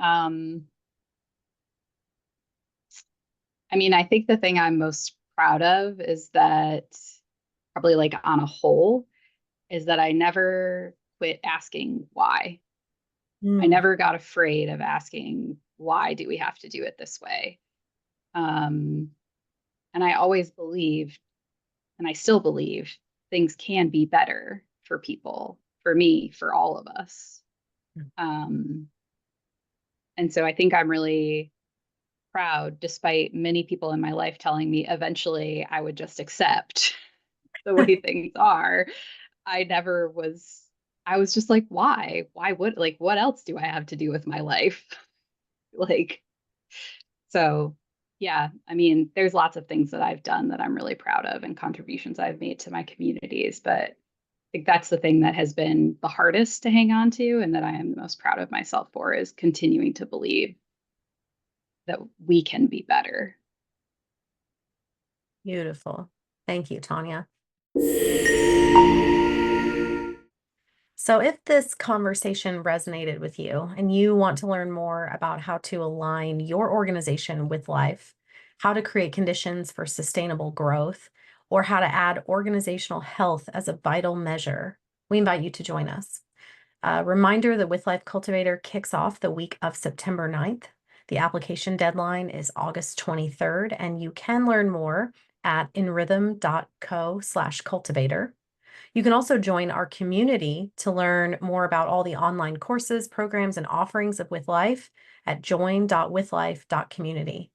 Speaker 3: I mean, I think the thing I'm most proud of is that, probably like on a whole, is that I never quit asking why. I
Speaker 1: Mm.
Speaker 3: never got afraid of asking, why do we have to do it this way? Um, and I always believed, and I still believe, things can be better for people, for me, for all of us. Um, and so I think I'm really proud, despite many people in my life telling me eventually I would just accept the way things are. I never was, I was just like, why? Why would, like, what else do I have to do with my life? Like, so yeah, I mean, there's lots of things that I've done that I'm really proud of and contributions I've made to my communities, but I think that's the thing that has been the hardest to hang on to and that I am the most proud of myself for, is continuing to believe that we can be better.
Speaker 1: Beautiful. Thank you, Tonya. So, if this conversation resonated with you and you want to learn more about how to align your organization with life, how to create conditions for sustainable growth, or how to add organizational health as a vital measure, we invite you to join us. A reminder that With Life Cultivator kicks off the week of September 9th. The application deadline is August 23rd, and you can learn more at nrhythm.co/cultivator. You can also join our community to learn more about all the online courses, programs, and offerings of With Life at join.withlife.community.